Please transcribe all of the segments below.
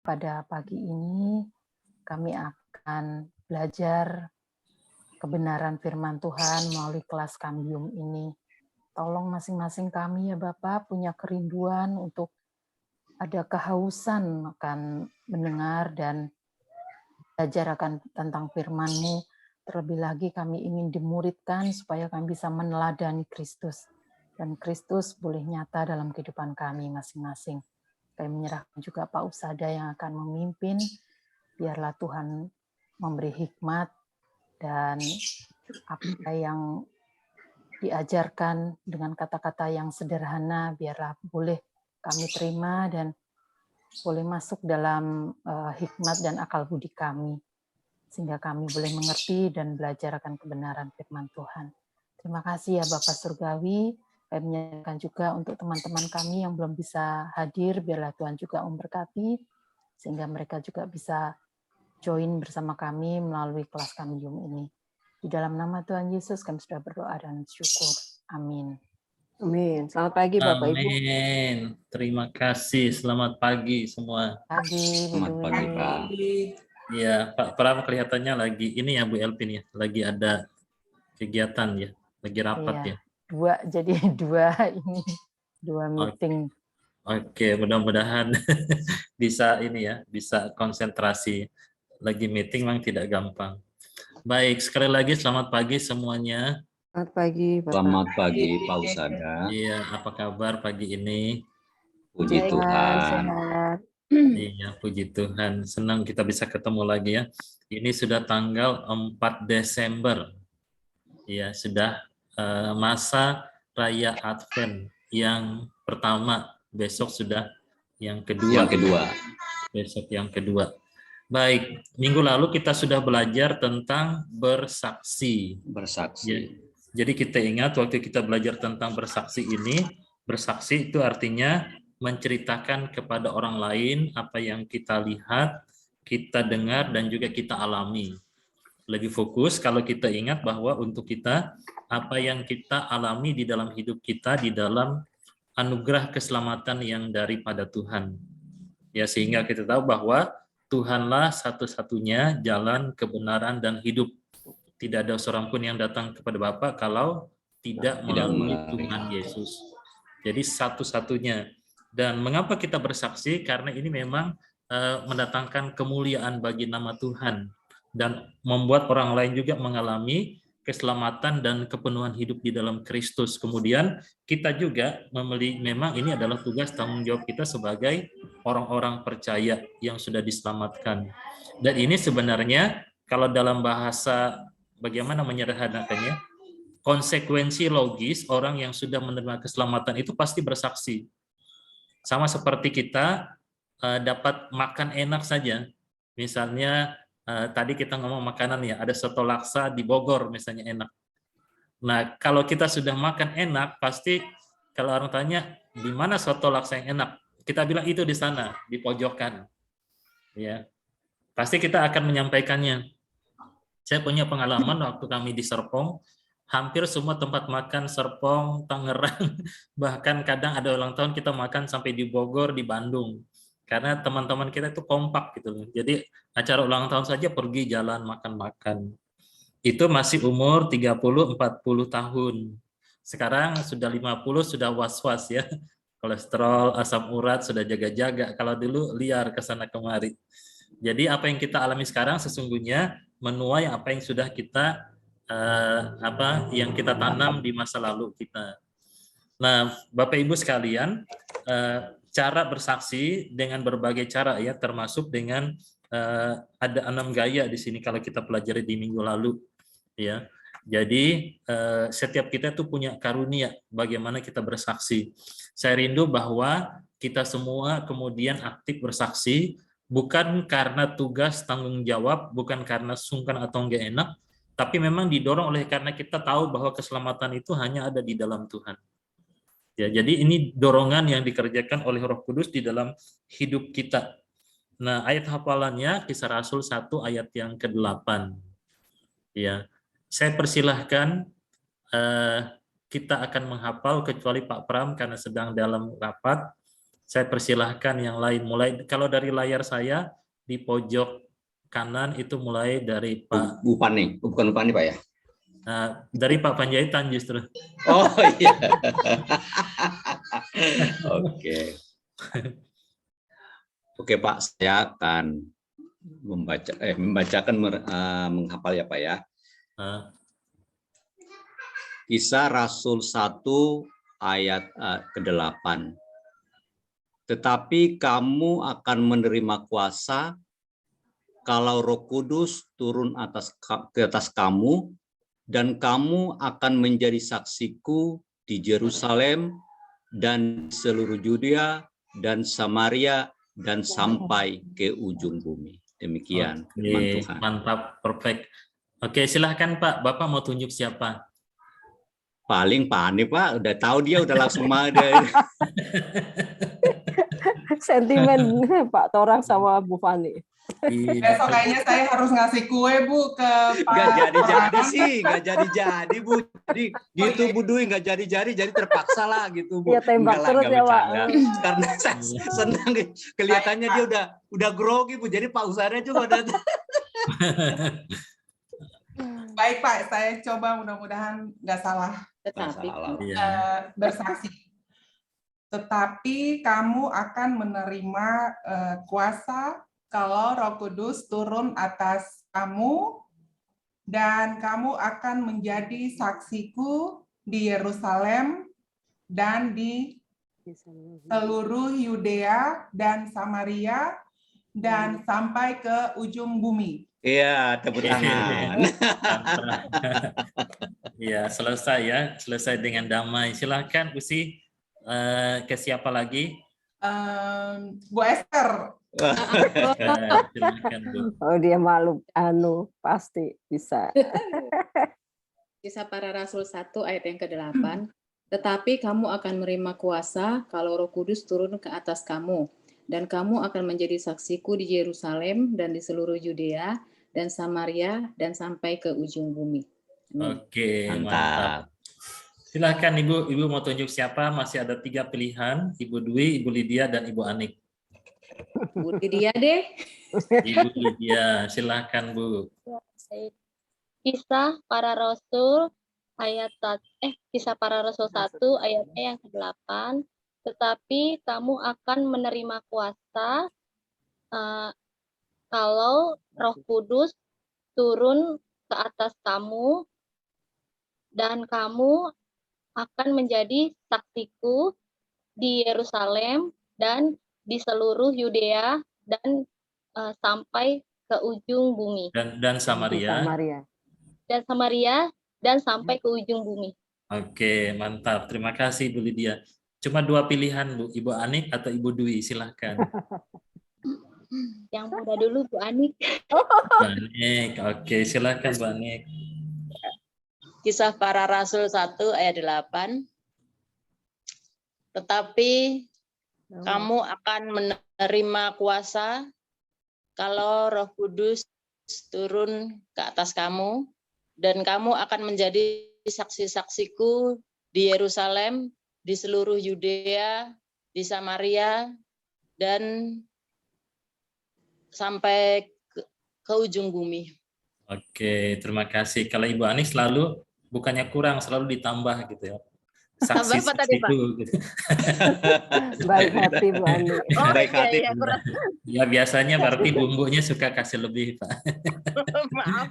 Pada pagi ini kami akan belajar kebenaran firman Tuhan melalui kelas Kambium ini. Tolong masing-masing kami ya Bapak punya kerinduan untuk ada kehausan akan mendengar dan belajar akan tentang firman-Mu. Terlebih lagi kami ingin dimuridkan supaya kami bisa meneladani Kristus. Dan Kristus boleh nyata dalam kehidupan kami masing-masing. Kami menyerahkan juga Pak Usada yang akan memimpin. Biarlah Tuhan memberi hikmat dan apa yang diajarkan dengan kata-kata yang sederhana, biarlah boleh kami terima dan boleh masuk dalam hikmat dan akal budi kami, sehingga kami boleh mengerti dan belajar akan kebenaran firman Tuhan. Terima kasih ya Bapak Surgawi. Kami menyerahkan juga untuk teman-teman kami yang belum bisa hadir, biarlah Tuhan juga memberkati, sehingga mereka juga bisa join bersama kami melalui kelas Kambium ini. Di dalam nama Tuhan Yesus kami sudah berdoa dan syukur. Amin. Amin. Selamat pagi Bapak Ibu. Amin. Terima kasih. Selamat pagi semua. Pagi, Selamat pagi, Pak. Ya, Pak Pram kelihatannya lagi ini ya Bu Elvin ya, lagi ada kegiatan ya, lagi rapat Iya, ya. dua meeting. Oke, mudah-mudahan bisa ini ya, bisa konsentrasi. Lagi meeting memang tidak gampang. Baik, sekali lagi selamat pagi semuanya. Selamat pagi Bapak. Selamat pagi Pak Usada. Iya, apa kabar pagi ini? Puji Baik, Tuhan. sehat. Iya, puji Tuhan. Senang kita bisa ketemu lagi ya. Ini sudah tanggal 4 Desember. Ya, sudah masa Raya Advent yang pertama. Besok sudah yang kedua. Yang kedua. Besok yang kedua. Baik, minggu lalu kita sudah belajar tentang bersaksi. Bersaksi. Ya, jadi kita ingat waktu kita belajar tentang bersaksi ini, bersaksi itu artinya menceritakan kepada orang lain apa yang kita lihat, kita dengar, dan juga kita alami. Lebih fokus kalau kita ingat bahwa untuk kita, apa yang kita alami di dalam hidup kita, di dalam anugerah keselamatan yang daripada Tuhan. Ya, sehingga kita tahu bahwa Tuhanlah satu-satunya jalan kebenaran dan hidup. Tidak ada seorang pun yang datang kepada Bapa kalau tidak melalui Tuhan Yesus. Jadi satu-satunya. Dan mengapa kita bersaksi? Karena ini memang mendatangkan kemuliaan bagi nama Tuhan dan membuat orang lain juga mengalami keselamatan dan kepenuhan hidup di dalam Kristus. Kemudian kita juga memang ini adalah tugas tanggung jawab kita sebagai orang-orang percaya yang sudah diselamatkan. Dan ini sebenarnya kalau dalam bahasa bagaimana menyederhanakannya, konsekuensi logis orang yang sudah menerima keselamatan itu pasti bersaksi. Sama seperti kita dapat makan enak saja. Misalnya tadi kita ngomong makanan ya, ada soto laksa di Bogor misalnya enak. Nah, kalau kita sudah makan enak, pasti kalau orang tanya di mana soto laksa yang enak, kita bilang itu di sana, di pojokan. Ya. Pasti kita akan menyampaikannya. Saya punya pengalaman waktu kami di Serpong, hampir semua tempat makan Serpong, Tangerang, bahkan kadang ada ulang tahun kita makan sampai di Bogor, di Bandung. Karena teman-teman kita itu kompak gitu loh. Jadi acara ulang tahun saja pergi jalan makan-makan. Itu masih umur 30-40 tahun. Sekarang sudah 50 sudah was-was ya. Kolesterol, asam urat sudah jaga-jaga. Kalau dulu liar ke sana kemari. Jadi apa yang kita alami sekarang sesungguhnya menuai apa yang sudah kita yang kita tanam di masa lalu kita. Nah, Bapak Ibu sekalian, cara bersaksi dengan berbagai cara ya, termasuk dengan ada 6 gaya di sini kalau kita pelajari di minggu lalu ya. Jadi setiap kita tuh punya karunia bagaimana kita bersaksi. Saya rindu bahwa kita semua kemudian aktif bersaksi bukan karena tugas tanggung jawab, bukan karena sungkan atau enggak enak, tapi memang didorong oleh karena kita tahu bahwa keselamatan itu hanya ada di dalam Tuhan. Ya, jadi ini dorongan yang dikerjakan oleh Roh Kudus di dalam hidup kita. Nah, ayat hafalannya Kisah Rasul 1 ayat yang ke-8. Ya, saya persilahkan kita akan menghafal kecuali Pak Pram karena sedang dalam rapat. Saya persilahkan yang lain. Mulai kalau dari layar saya di pojok kanan itu mulai dari Pak. Bu Pani, bukan Bu Pani Pak ya? Dari Pak Panjaitan justru. Oh iya. Oke. Oke Pak, saya akan membacakan menghafal ya Pak ya. Kisah Rasul 1 ayat ke-8. Tetapi kamu akan menerima kuasa kalau Roh Kudus turun ke atas kamu, dan kamu akan menjadi saksiku di Yerusalem dan seluruh Yudea dan Samaria dan sampai ke ujung bumi. Demikian firman Tuhan. Mantap, perfect. Oke, silahkan Pak. Bapak mau tunjuk siapa? Paling Pak Ani Pak, udah tahu dia udah langsung ada. Sentimen Pak Torang sama Bu Fani. Besok kayaknya saya harus ngasih kue Bu ke Pak. Nggak jadi-jadi sih, nggak jadi-jadi Bu. Jadi gitu Bu Dwi, nggak jadi-jadi, jadi terpaksa lah gitu Bu. Ya tembak terus ya Pak. Karena saya senang kelihatannya dia udah grogi Bu. Jadi Pak Usada juga udah. Baik Pak, saya coba mudah-mudahan nggak salah. Tetapi Bersaksi. Tetapi kamu akan menerima kuasa kalau Roh Kudus turun atas kamu, dan kamu akan menjadi saksiku di Yerusalem dan di seluruh Yudea dan Samaria dan sampai ke ujung bumi. Iya, tepuk tangan. Ya, selesai dengan damai. Silakan Usi, ke siapa lagi? Bu Esther. Silakan Bu. Oh dia malu, pasti bisa. Kisah Para Rasul 1 ayat yang ke-8. Tetapi kamu akan menerima kuasa kalau Roh Kudus turun ke atas kamu, dan kamu akan menjadi saksiku di Yerusalem dan di seluruh Yudea dan Samaria dan sampai ke ujung bumi. Oke, mantap. Silahkan Ibu mau tunjuk siapa? Masih ada 3 pilihan, Ibu Dwi, Ibu Lydia, dan Ibu Anik. Bu Lydia deh. Ibu Lydia, silahkan Bu. Kisah Para Rasul Kisah Para Rasul 1 ayatnya yang ke-8. Tetapi kamu akan menerima kuasa kalau Roh Kudus turun ke atas kamu, dan kamu akan menjadi saksiku di Yerusalem dan di seluruh Yudea dan sampai ke ujung bumi. Dan Samaria. Dan Samaria dan sampai ke ujung bumi. Oke, mantap. Terima kasih Bu Lydia. Cuma 2 pilihan Bu, Ibu Anik atau Ibu Dwi, silahkan. Yang muda dulu Bu Anik. Bu Anik, oke, silahkan Bu Anik. Kisah Para Rasul 1 ayat 8. Tetapi kamu akan menerima kuasa kalau Roh Kudus turun ke atas kamu, dan kamu akan menjadi saksi-saksiku di Yerusalem, di seluruh Yudea, di Samaria, dan sampai ke ujung bumi. Oke, terima kasih. Kalau Ibu Anik selalu bukannya kurang, selalu ditambah gitu ya. Saksi-saksiku. Gitu. Baik hati Bu Ani. Oh, Baik hati. iya, kurang. Ya biasanya berarti bumbunya suka kasih lebih Pak. Maaf.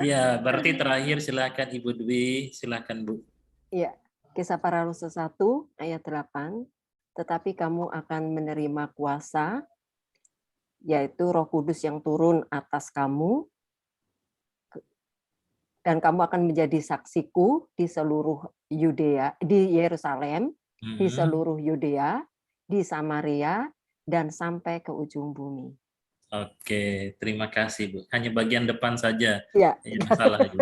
Ya, berarti terakhir silakan Ibu Dwi, silakan Bu. Iya, Kisah Para Rasul 1 ayat 8. Tetapi kamu akan menerima kuasa, yaitu Roh Kudus yang turun atas kamu, dan kamu akan menjadi saksiku di seluruh Yudea, di Yerusalem, di seluruh Yudea, di Samaria, dan sampai ke ujung bumi. Oke, terima kasih Bu. Hanya bagian depan saja. Ya. Masalah Ibu.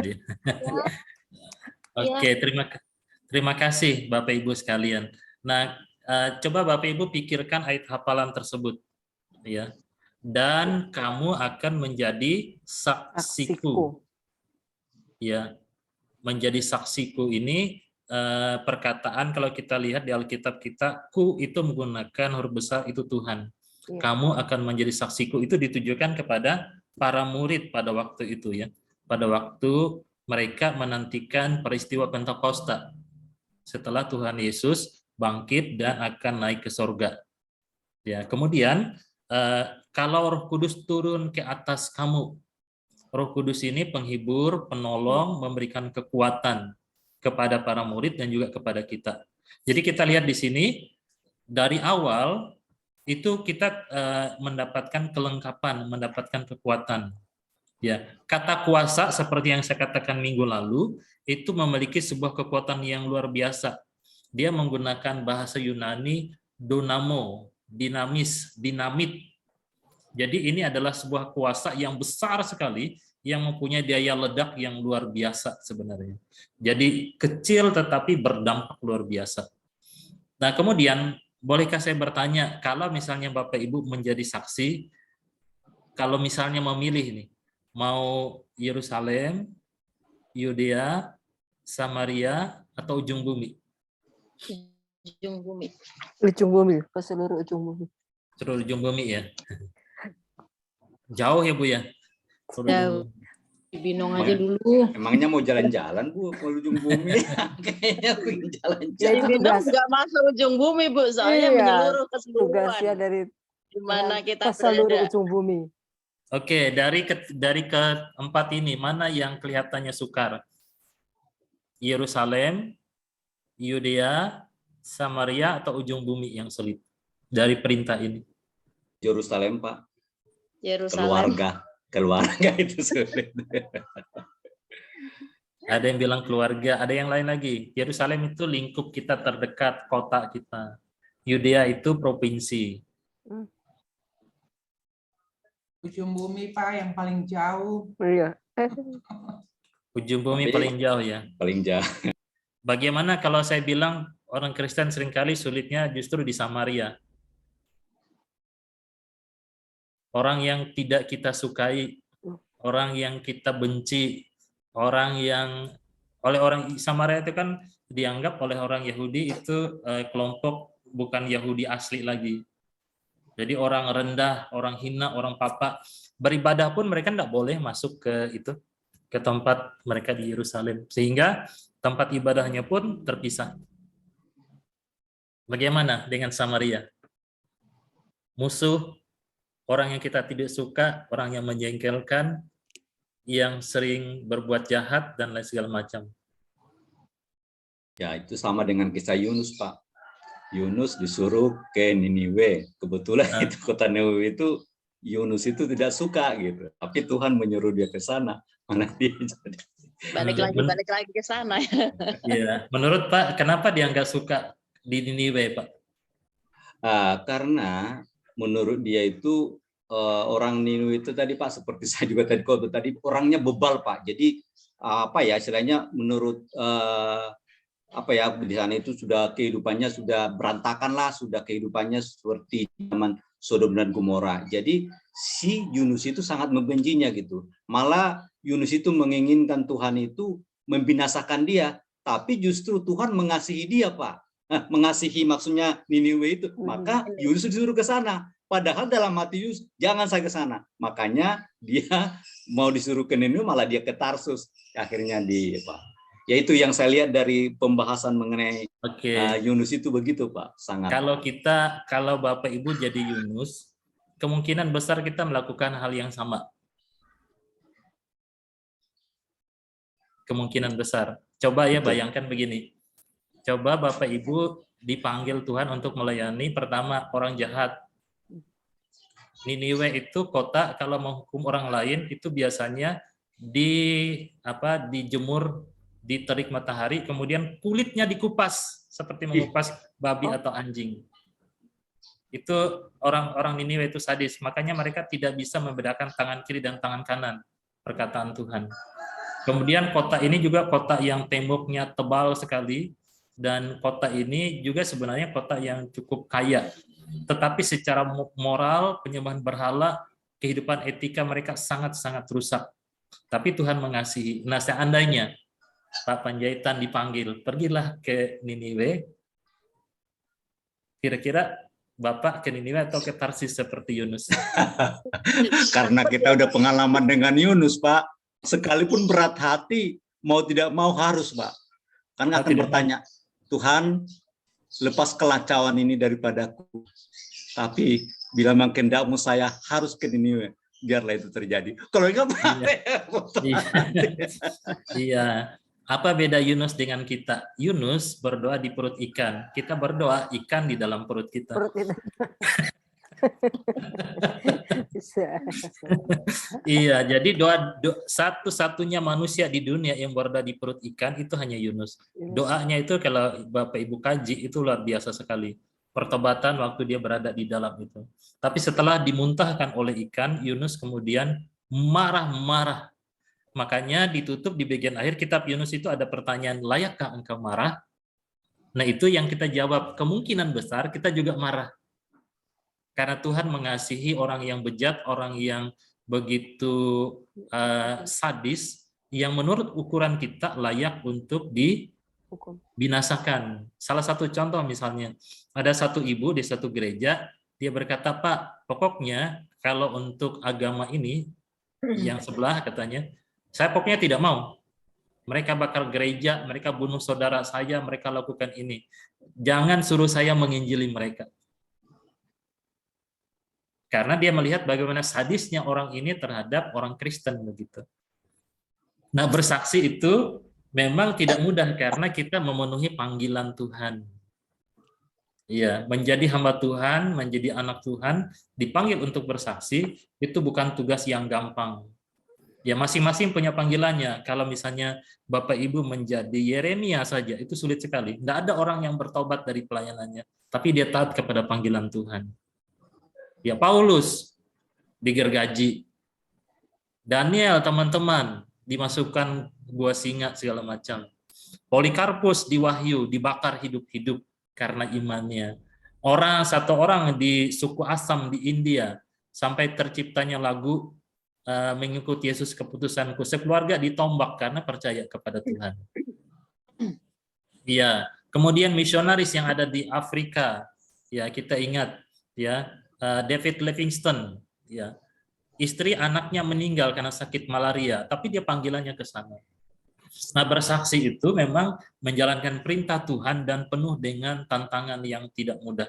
Oke, terima kasih Bapak Ibu sekalian. Nah, coba Bapak Ibu pikirkan ayat hafalan tersebut, ya. Dan kamu akan menjadi saksiku. Ya, menjadi saksiku ini perkataan kalau kita lihat di Alkitab kita, ku itu menggunakan huruf besar itu Tuhan. Kamu akan menjadi saksiku, itu ditujukan kepada para murid pada waktu itu ya. Pada waktu mereka menantikan peristiwa Pentakosta setelah Tuhan Yesus bangkit dan akan naik ke sorga. Ya, kemudian kalau Roh Kudus turun ke atas kamu, Roh Kudus ini penghibur, penolong, memberikan kekuatan kepada para murid dan juga kepada kita. Jadi kita lihat di sini dari awal itu kita mendapatkan kelengkapan, mendapatkan kekuatan. Ya, kata kuasa seperti yang saya katakan minggu lalu itu memiliki sebuah kekuatan yang luar biasa. Dia menggunakan bahasa Yunani donamo, dinamis, dinamit. Jadi ini adalah sebuah kuasa yang besar sekali yang mempunyai daya ledak yang luar biasa sebenarnya. Jadi kecil tetapi berdampak luar biasa. Nah, kemudian bolehkah saya bertanya, kalau misalnya Bapak Ibu menjadi saksi, kalau misalnya memilih nih, mau Yerusalem, Yudea, Samaria, atau ujung bumi? Ujung bumi. Ujung bumi, ke seluruh ujung bumi. Seluruh ujung bumi ya. Jauh ya Bu ya? Jauh. Di Binong aja dulu. Emangnya mau jalan-jalan Bu ke ujung bumi? Kayaknya pengen jalan-jalan. Binong nggak masuk ujung bumi Bu, soalnya menyeluruh keseluruhan. Tugasnya dari di mana kita ke seluruh berada. ujung bumi. Oke, dari keempat ini mana yang kelihatannya sukar? Yerusalem, Yudea, Samaria, atau ujung bumi yang sulit dari perintah ini? Yerusalem Pak. Yerusalem. Keluarga itu sulit. Ada yang bilang keluarga, ada yang lain lagi. Yerusalem itu lingkup kita terdekat, kota kita. Yudea itu provinsi. Ujung bumi Pak yang paling jauh. Iya. Ujung bumi paling jauh ya. Paling jauh. Bagaimana kalau saya bilang orang Kristen seringkali sulitnya justru di Samaria? Orang yang tidak kita sukai, orang yang kita benci, orang yang oleh orang Samaria itu kan dianggap oleh orang Yahudi itu kelompok bukan Yahudi asli lagi. Jadi orang rendah, orang hina, orang papa. Beribadah pun mereka tidak boleh masuk ke itu, ke tempat mereka di Yerusalem. Sehingga tempat ibadahnya pun terpisah. Bagaimana dengan Samaria? Musuh, orang yang kita tidak suka, orang yang menjengkelkan, yang sering berbuat jahat, dan lain segala macam. Ya, itu sama dengan kisah Yunus, Pak. Yunus disuruh ke Niniwe. Kebetulan itu kota Niniwe itu, Yunus itu tidak suka gitu. Tapi Tuhan menyuruh dia ke sana. Mana dia jadi. Balik lagi ke sana ya. Iya. Menurut Pak, kenapa dia nggak suka di Niniwe, Pak? Karena menurut dia itu orang Niniwe itu tadi Pak, seperti saya juga tadi orangnya bebal Pak. Jadi apa ya istilahnya menurut apa ya di sana itu sudah kehidupannya sudah berantakan lah, sudah kehidupannya seperti zaman Sodom dan Gomora. Jadi si Yunus itu sangat membencinya gitu. Malah Yunus itu menginginkan Tuhan itu membinasakan dia, tapi justru Tuhan mengasihi dia Pak. Mengasihi maksudnya Niniwe itu, maka Yunus disuruh ke sana. Padahal dalam hati Yunus, jangan saya ke sana. Makanya dia mau disuruh ke Niniwe, malah dia ke Tarsus. Akhirnya ya itu yang saya lihat dari pembahasan mengenai Yunus itu begitu Pak. Sangat. Kalau Bapak Ibu jadi Yunus, kemungkinan besar kita melakukan hal yang sama. Kemungkinan besar. Coba ya bayangkan begini. Coba Bapak Ibu dipanggil Tuhan untuk melayani pertama orang jahat. Niniwe itu kota kalau menghukum orang lain itu biasanya dijemur di terik matahari, kemudian kulitnya dikupas seperti mengupas babi atau anjing. Itu orang Niniwe itu sadis, makanya mereka tidak bisa membedakan tangan kiri dan tangan kanan, perkataan Tuhan. Kemudian kota ini juga kota yang temboknya tebal sekali, dan kota ini juga sebenarnya kota yang cukup kaya. Tetapi secara moral, penyembahan berhala, kehidupan etika mereka sangat-sangat rusak. Tapi Tuhan mengasihi. Nah, seandainya Pak Panjaitan dipanggil, pergilah ke Niniwe. Kira-kira Bapak ke Niniwe atau ke Tarsis seperti Yunus? Karena kita udah pengalaman dengan Yunus, Pak. Sekalipun berat hati, mau tidak mau harus, Pak. Kan akan bertanya, Tuhan, lepas kelacauan ini daripadaku. Tapi bila memang kehendak-Mu saya harus ke Niniwe, biarlah itu terjadi. Kalau enggak, iya. Apa beda Yunus dengan kita? Yunus berdoa di perut ikan. Kita berdoa ikan di dalam perut kita. Iya, jadi doa satu-satunya manusia di dunia yang berdoa di perut ikan itu hanya Yunus. Doanya itu kalau Bapak Ibu kaji itu luar biasa sekali. Pertobatan waktu dia berada di dalam itu. Tapi setelah dimuntahkan oleh ikan, Yunus kemudian marah-marah. Makanya ditutup di bagian akhir kitab Yunus itu ada pertanyaan, layakkah engkau marah? Nah itu yang kita jawab, kemungkinan besar kita juga marah. Karena Tuhan mengasihi orang yang bejat, orang yang begitu sadis, yang menurut ukuran kita layak untuk dibinasakan. Salah satu contoh misalnya, ada satu ibu di satu gereja, dia berkata, Pak, pokoknya kalau untuk agama ini, yang sebelah katanya, saya pokoknya tidak mau. Mereka bakar gereja, mereka bunuh saudara saya, mereka lakukan ini. Jangan suruh saya menginjili mereka. Karena dia melihat bagaimana sadisnya orang ini terhadap orang Kristen begitu. Nah, bersaksi itu memang tidak mudah karena kita memenuhi panggilan Tuhan. Iya, menjadi hamba Tuhan, menjadi anak Tuhan, dipanggil untuk bersaksi, itu bukan tugas yang gampang. Ya, masing-masing punya panggilannya. Kalau misalnya Bapak Ibu menjadi Yeremia saja, itu sulit sekali. Tidak ada orang yang bertobat dari pelayanannya, tapi dia taat kepada panggilan Tuhan. Ya, Paulus digergaji. Daniel, teman-teman, dimasukkan gua singa segala macam. Polikarpus di Wahyu, dibakar hidup-hidup karena imannya. Satu orang di suku Assam di India, sampai terciptanya lagu mengikuti Yesus keputusanku, sekeluarga ditombak karena percaya kepada Tuhan. Ya, kemudian misionaris yang ada di Afrika, ya kita ingat, ya David Livingstone, ya istri anaknya meninggal karena sakit malaria, tapi dia panggilannya ke sana. Nah, bersaksi itu memang menjalankan perintah Tuhan dan penuh dengan tantangan yang tidak mudah.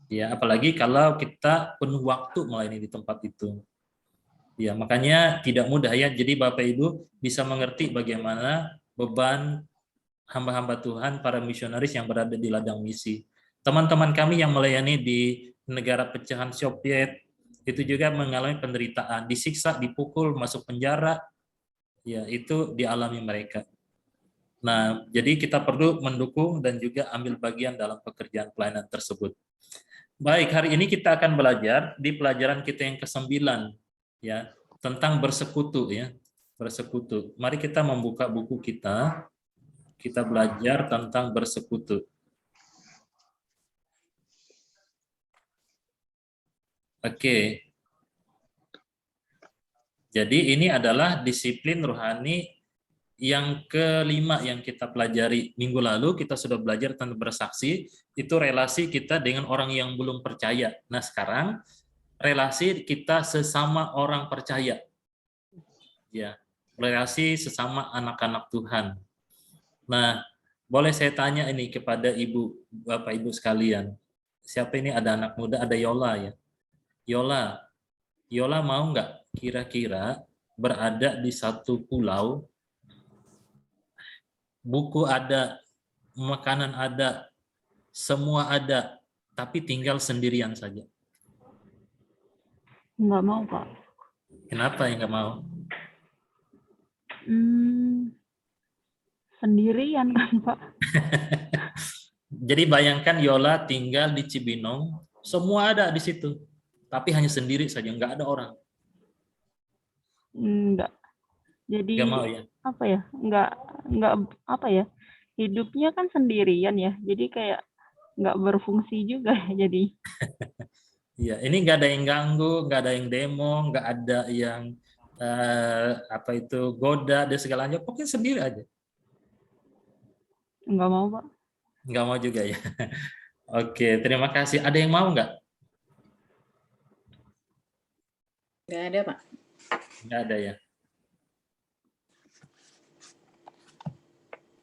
Ya, apalagi kalau kita penuh waktu melayani di tempat itu. Ya, makanya tidak mudah ya. Jadi Bapak Ibu bisa mengerti bagaimana beban hamba-hamba Tuhan, para misionaris yang berada di ladang misi. Teman-teman kami yang melayani di negara pecahan Soviet itu juga mengalami penderitaan, disiksa, dipukul, masuk penjara. Ya, itu dialami mereka. Nah, jadi kita perlu mendukung dan juga ambil bagian dalam pekerjaan pelayanan tersebut. Baik, hari ini kita akan belajar di pelajaran kita yang ke-9. Ya, tentang bersekutu ya, bersekutu. Mari kita membuka buku kita. Kita belajar tentang bersekutu. Oke. Jadi ini adalah disiplin rohani yang kelima yang kita pelajari. Minggu lalu kita sudah belajar tentang bersaksi, itu relasi kita dengan orang yang belum percaya. Nah, sekarang relasi kita sesama orang percaya. Ya, relasi sesama anak-anak Tuhan. Nah, boleh saya tanya ini kepada Ibu, Bapak Ibu sekalian. Siapa ini, ada anak muda, ada Yola ya. Yola mau nggak kira-kira berada di satu pulau, buku ada, makanan ada, semua ada, tapi tinggal sendirian saja? Nggak mau, Pak. Kenapa yang nggak mau? Sendirian kan, Pak. Jadi bayangkan Yola tinggal di Cibinong, semua ada di situ, tapi hanya sendiri saja, nggak ada orang. Enggak. Jadi Nggak mau ya? apa ya? Nggak apa ya? Hidupnya kan sendirian ya. Jadi kayak nggak berfungsi juga jadi. Iya, ini nggak ada yang ganggu, nggak ada yang demo, nggak ada yang goda dan segalanya, pokoknya sendiri aja. Enggak mau, Pak. Nggak mau juga ya. Oke, terima kasih. Ada yang mau nggak? Nggak ada, Pak. Nggak ada ya.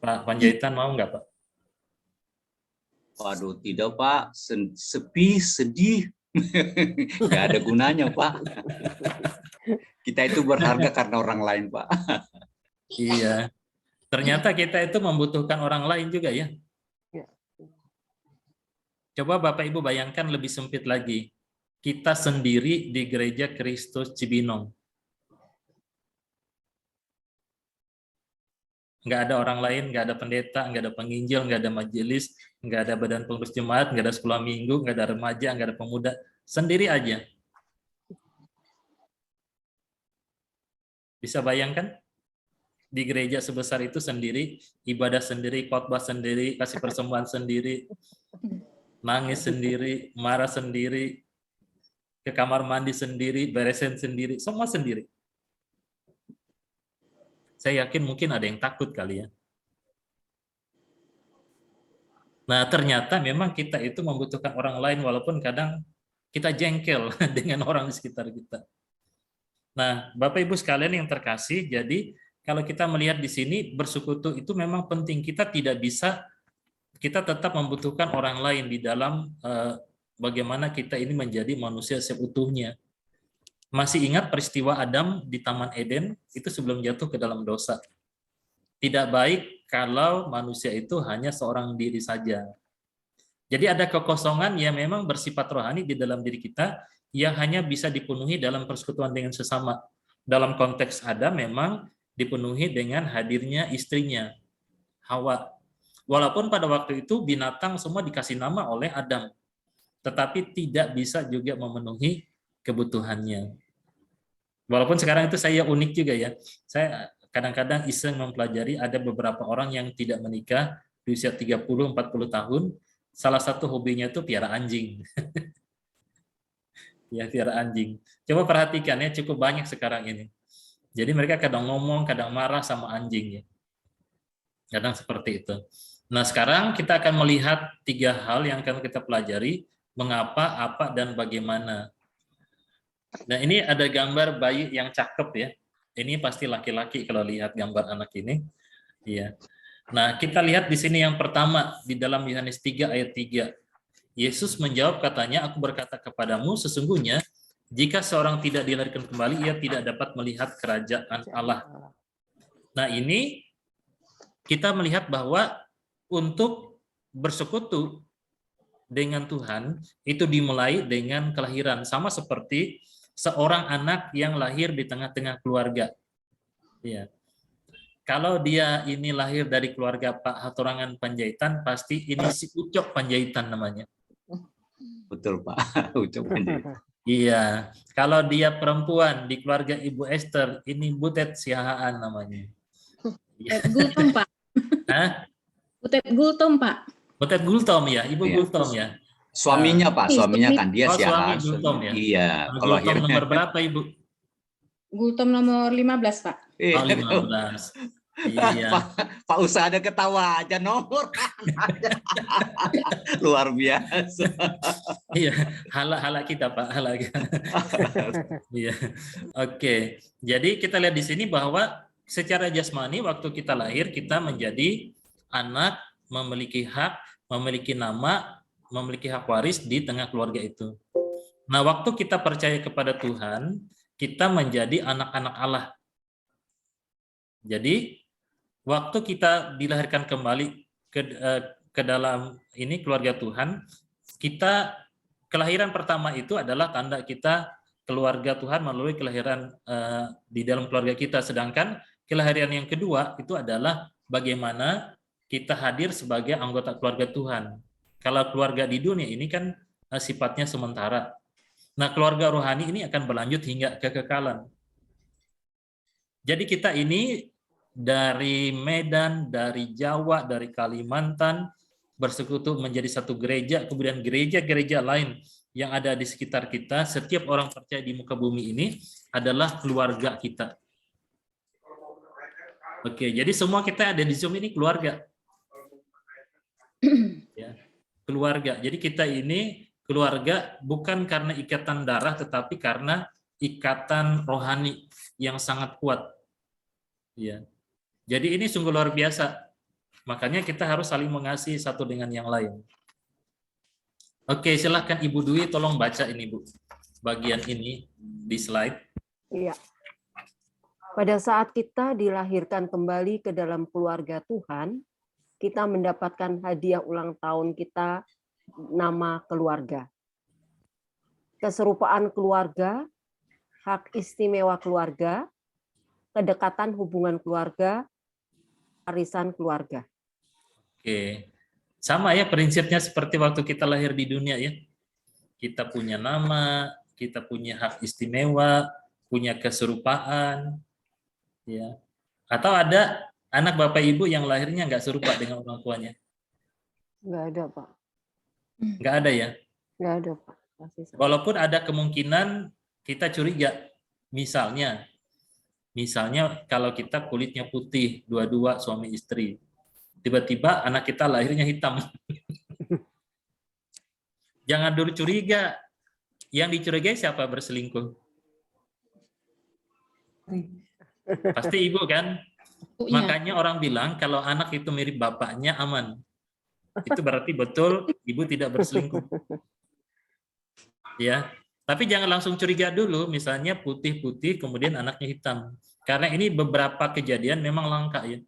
Pak Panjaitan mau nggak, Pak? Waduh, tidak Pak, sepi, sedih, nggak ada gunanya Pak. Kita itu berharga karena orang lain Pak. Iya. Ternyata kita itu membutuhkan orang lain juga ya. Coba Bapak Ibu bayangkan lebih sempit lagi. Kita sendiri di Gereja Kristus Cibinong. Nggak ada orang lain, nggak ada pendeta, nggak ada penginjil, nggak ada majelis, nggak ada badan pengurus jemaat, nggak ada sekolah minggu, nggak ada remaja, nggak ada pemuda. Sendiri aja. Bisa bayangkan? Di gereja sebesar itu sendiri, ibadah sendiri, khotbah sendiri, kasih persembahan sendiri, nangis sendiri, marah sendiri, ke kamar mandi sendiri, beresin sendiri, semua sendiri. Saya yakin mungkin ada yang takut kali ya. Nah, ternyata memang kita itu membutuhkan orang lain walaupun kadang kita jengkel dengan orang di sekitar kita. Nah, Bapak Ibu sekalian yang terkasih, jadi kalau kita melihat di sini bersekutu itu memang penting. Kita tidak bisa, kita tetap membutuhkan orang lain di dalam bagaimana kita ini menjadi manusia seutuhnya. Masih ingat peristiwa Adam di Taman Eden itu sebelum jatuh ke dalam dosa. Tidak baik kalau manusia itu hanya seorang diri saja. Jadi ada kekosongan yang memang bersifat rohani di dalam diri kita yang hanya bisa dipenuhi dalam persekutuan dengan sesama. Dalam konteks Adam memang dipenuhi dengan hadirnya istrinya, Hawa. Walaupun pada waktu itu binatang semua dikasih nama oleh Adam, tetapi tidak bisa juga memenuhi kebutuhannya. Walaupun sekarang itu saya unik juga ya. Saya kadang-kadang iseng mempelajari ada beberapa orang yang tidak menikah di usia 30-40 tahun. Salah satu hobinya itu piara anjing. Ya, piara anjing. Coba perhatikan ya, cukup banyak sekarang ini. Jadi mereka kadang ngomong, kadang marah sama anjing ya. Kadang seperti itu. Nah, sekarang kita akan melihat 3 hal yang akan kita pelajari, mengapa, apa, dan bagaimana. Nah, ini ada gambar bayi yang cakep ya. Ini pasti laki-laki kalau lihat gambar anak ini. Iya. Nah, kita lihat di sini yang pertama di dalam Yohanes 3 ayat 3. Yesus menjawab katanya, aku berkata kepadamu sesungguhnya jika seorang tidak dilahirkan kembali ia tidak dapat melihat kerajaan Allah. Nah, ini kita melihat bahwa untuk bersekutu dengan Tuhan itu dimulai dengan kelahiran, sama seperti seorang anak yang lahir di tengah-tengah keluarga. Ya. Kalau dia ini lahir dari keluarga Pak Hatorangan Panjaitan, pasti ini si Ucok Panjaitan namanya. Betul Pak, Ucok Panjaitan. Iya. Kalau dia perempuan di keluarga Ibu Esther, ini Butet Siahaan namanya. Butet Gultom Pak. Hah? Butet Gultom Pak. Butet Gultom ya, Ibu Iya. Gultom ya. Suaminya Pak, suaminya kan dia Suami Siahaan. Gultom ya. Iya. Kalau Gultom nomor berapa Ibu? Gultom nomor 15 Pak. Oh, 15. Iya. Pak Usa ada ketawa aja nomor. Luar biasa. Iya, hala kita Pak, hala. Iya. Oke. Jadi kita lihat di sini bahwa secara jasmani waktu kita lahir kita menjadi anak, memiliki hak, memiliki nama, memiliki hak waris di tengah keluarga itu. Nah, waktu kita percaya kepada Tuhan, kita menjadi anak-anak Allah. Jadi, waktu kita dilahirkan kembali ke dalam ini keluarga Tuhan, kita kelahiran pertama itu adalah tanda kita keluarga Tuhan melalui kelahiran di dalam keluarga kita. Sedangkan kelahiran yang kedua itu adalah bagaimana kita hadir sebagai anggota keluarga Tuhan. Kalau keluarga di dunia ini kan sifatnya sementara. Nah, keluarga rohani ini akan berlanjut hingga kekekalan. Jadi kita ini dari Medan, dari Jawa, dari Kalimantan bersekutu menjadi satu gereja, kemudian gereja-gereja lain yang ada di sekitar kita, setiap orang percaya di muka bumi ini adalah keluarga kita. Oke, jadi semua kita ada di Zoom ini keluarga. Ya, keluarga. Jadi kita ini keluarga bukan karena ikatan darah, tetapi karena ikatan rohani yang sangat kuat. Ya. Jadi ini sungguh luar biasa. Makanya kita harus saling mengasihi satu dengan yang lain. Oke, silahkan Ibu Dwi, tolong baca ini Bu, bagian ini di slide. Iya. Pada saat kita dilahirkan kembali ke dalam keluarga Tuhan, kita mendapatkan hadiah ulang tahun kita, nama keluarga. Keserupaan keluarga, hak istimewa keluarga, kedekatan hubungan keluarga, warisan keluarga. Oke, sama ya prinsipnya seperti waktu kita lahir di dunia ya. Kita punya nama, kita punya hak istimewa, punya keserupaan, ya. Atau ada anak Bapak Ibu yang lahirnya nggak serupa dengan orang tuanya? Nggak ada, Pak. Nggak ada ya? Nggak ada, Pak. Walaupun ada kemungkinan kita curiga, misalnya kalau kita kulitnya putih, dua-dua suami istri, tiba-tiba anak kita lahirnya hitam. Jangan dulu curiga. Yang dicurigai siapa berselingkuh? Pasti ibu kan? Makanya orang bilang kalau anak itu mirip bapaknya aman. Itu berarti betul ibu tidak berselingkuh. Ya. Tapi jangan langsung curiga dulu, misalnya putih-putih kemudian anaknya hitam. Karena ini beberapa kejadian memang langka ya.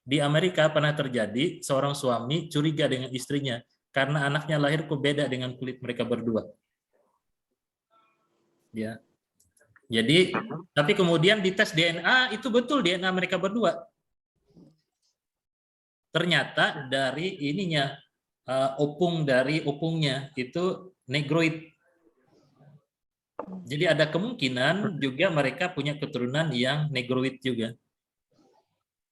Di Amerika pernah terjadi seorang suami curiga dengan istrinya karena anaknya lahir kok beda dengan kulit mereka berdua. Ya. Jadi, tapi kemudian dites DNA itu betul DNA mereka berdua. Ternyata dari ininya opungnya itu negroid. Jadi ada kemungkinan juga mereka punya keturunan yang negroid juga.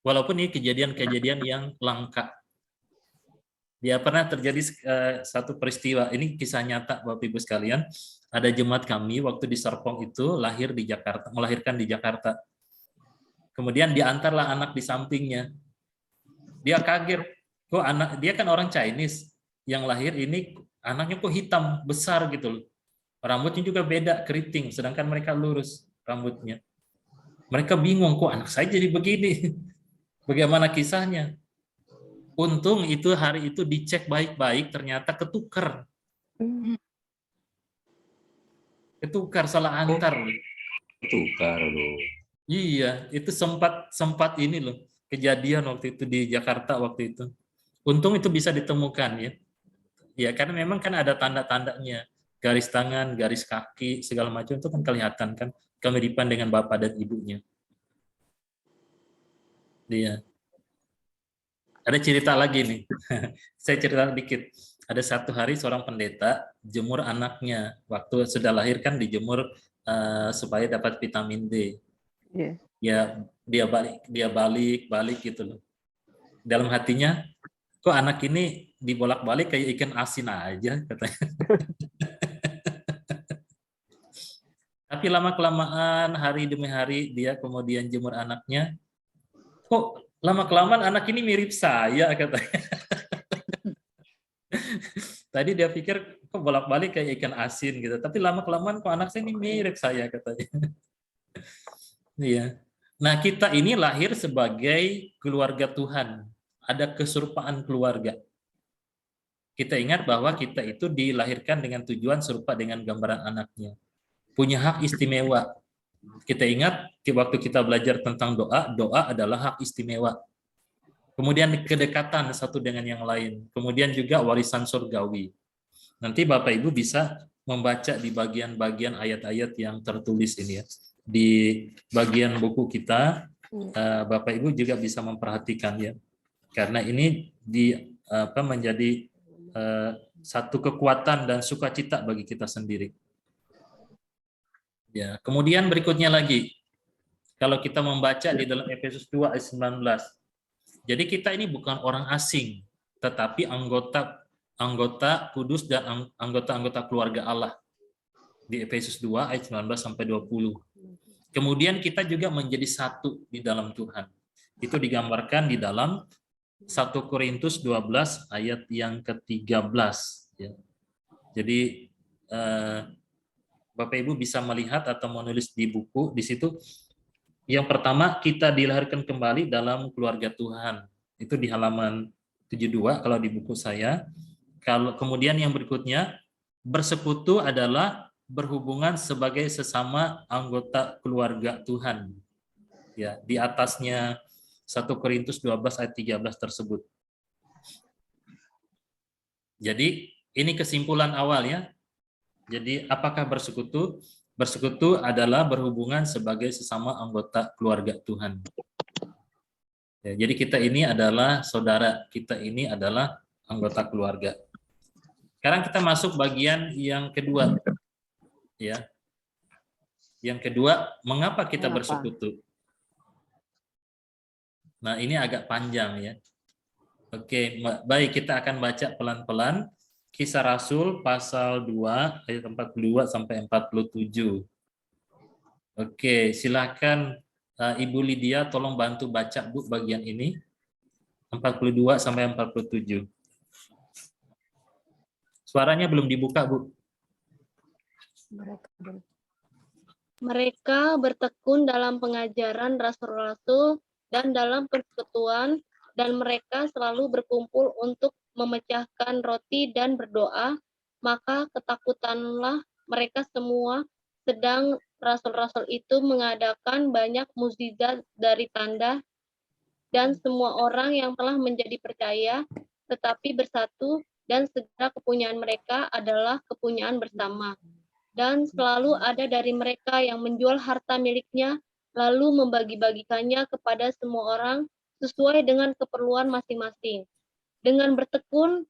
Walaupun ini kejadian-kejadian yang langka. Ya pernah terjadi satu peristiwa, ini kisah nyata Bapak Ibu sekalian. Ada jemaat kami waktu di Serpong itu melahirkan di Jakarta. Kemudian diantarlah anak di sampingnya. Dia kaget, kok dia kan orang Chinese, yang lahir ini anaknya kok hitam besar gitu loh. Rambutnya juga beda, keriting, sedangkan mereka lurus rambutnya. Mereka bingung, kok anak saya jadi begini? Bagaimana kisahnya? Untung itu hari itu dicek baik-baik, ternyata ketukar. Ketukar, salah antar. Ketukar loh. Iya, itu sempat ini loh, kejadian waktu itu di Jakarta waktu itu. Untung itu bisa ditemukan ya. Ya, karena memang kan ada tanda-tandanya. Garis tangan, garis kaki, segala macam itu kan kelihatan kan kemiripan dengan bapak dan ibunya. Dia. Ada cerita lagi nih. Saya cerita dikit. Ada satu hari seorang pendeta jemur anaknya. Waktu sudah lahir kan dijemur supaya dapat vitamin D. Yeah. Ya dia balik gitu loh. Dalam hatinya, kok anak ini dibolak-balik kayak ikan asin aja katanya. Tapi lama-kelamaan hari demi hari dia kemudian jemur anaknya. Kok lama-kelamaan anak ini mirip saya katanya. Tadi dia pikir kok bolak-balik kayak ikan asin gitu. Tapi lama-kelamaan kok anak saya ini mirip saya katanya. Iya. Nah kita ini lahir sebagai keluarga Tuhan. Ada keserupaan keluarga. Kita ingat bahwa kita itu dilahirkan dengan tujuan serupa dengan gambaran anaknya. Punya hak istimewa. Kita ingat waktu kita belajar tentang doa, doa adalah hak istimewa. Kemudian kedekatan satu dengan yang lain. Kemudian juga warisan surgawi. Nanti Bapak Ibu bisa membaca di bagian-bagian ayat-ayat yang tertulis ini ya. Di bagian buku kita, Bapak Ibu juga bisa memperhatikan ya. Karena ini menjadi satu kekuatan dan sukacita bagi kita sendiri. Ya, kemudian berikutnya lagi, kalau kita membaca di dalam Efesus 2 ayat 19, jadi kita ini bukan orang asing, tetapi anggota kudus dan anggota-anggota keluarga Allah. Di Efesus 2 ayat 19 sampai 20. Kemudian kita juga menjadi satu di dalam Tuhan. Itu digambarkan di dalam 1 Korintus 12 ayat yang ke-13 ya. Jadi Bapak Ibu bisa melihat atau menulis di buku di situ. Yang pertama, kita dilahirkan kembali dalam keluarga Tuhan. Itu di halaman 72 kalau di buku saya. Kalau kemudian yang berikutnya, bersekutu adalah berhubungan sebagai sesama anggota keluarga Tuhan. Ya, di atasnya 1 Korintus 12 ayat 13 tersebut. Jadi ini kesimpulan awal ya. Jadi apakah bersekutu? Bersekutu adalah berhubungan sebagai sesama anggota keluarga Tuhan. Ya, jadi kita ini adalah saudara, kita ini adalah anggota keluarga. Sekarang kita masuk bagian yang kedua. Ya. Yang kedua, mengapa kita bersekutu? Nah, ini agak panjang ya. Oke, baik, kita akan baca pelan-pelan. Kisah Rasul pasal 2 ayat 42 sampai 47. Oke, silakan Ibu Lydia tolong bantu baca Bu bagian ini. 42 sampai 47. Suaranya belum dibuka, Bu. Mereka bertekun dalam pengajaran rasul-rasul dan dalam persekutuan, dan mereka selalu berkumpul untuk memecahkan roti dan berdoa, maka ketakutanlah mereka semua, sedang rasul-rasul itu mengadakan banyak mukjizat dari tanda, dan semua orang yang telah menjadi percaya, tetapi bersatu, dan segala kepunyaan mereka adalah kepunyaan bersama. Dan selalu ada dari mereka yang menjual harta miliknya, lalu membagi-bagikannya kepada semua orang sesuai dengan keperluan masing-masing. Dengan bertekun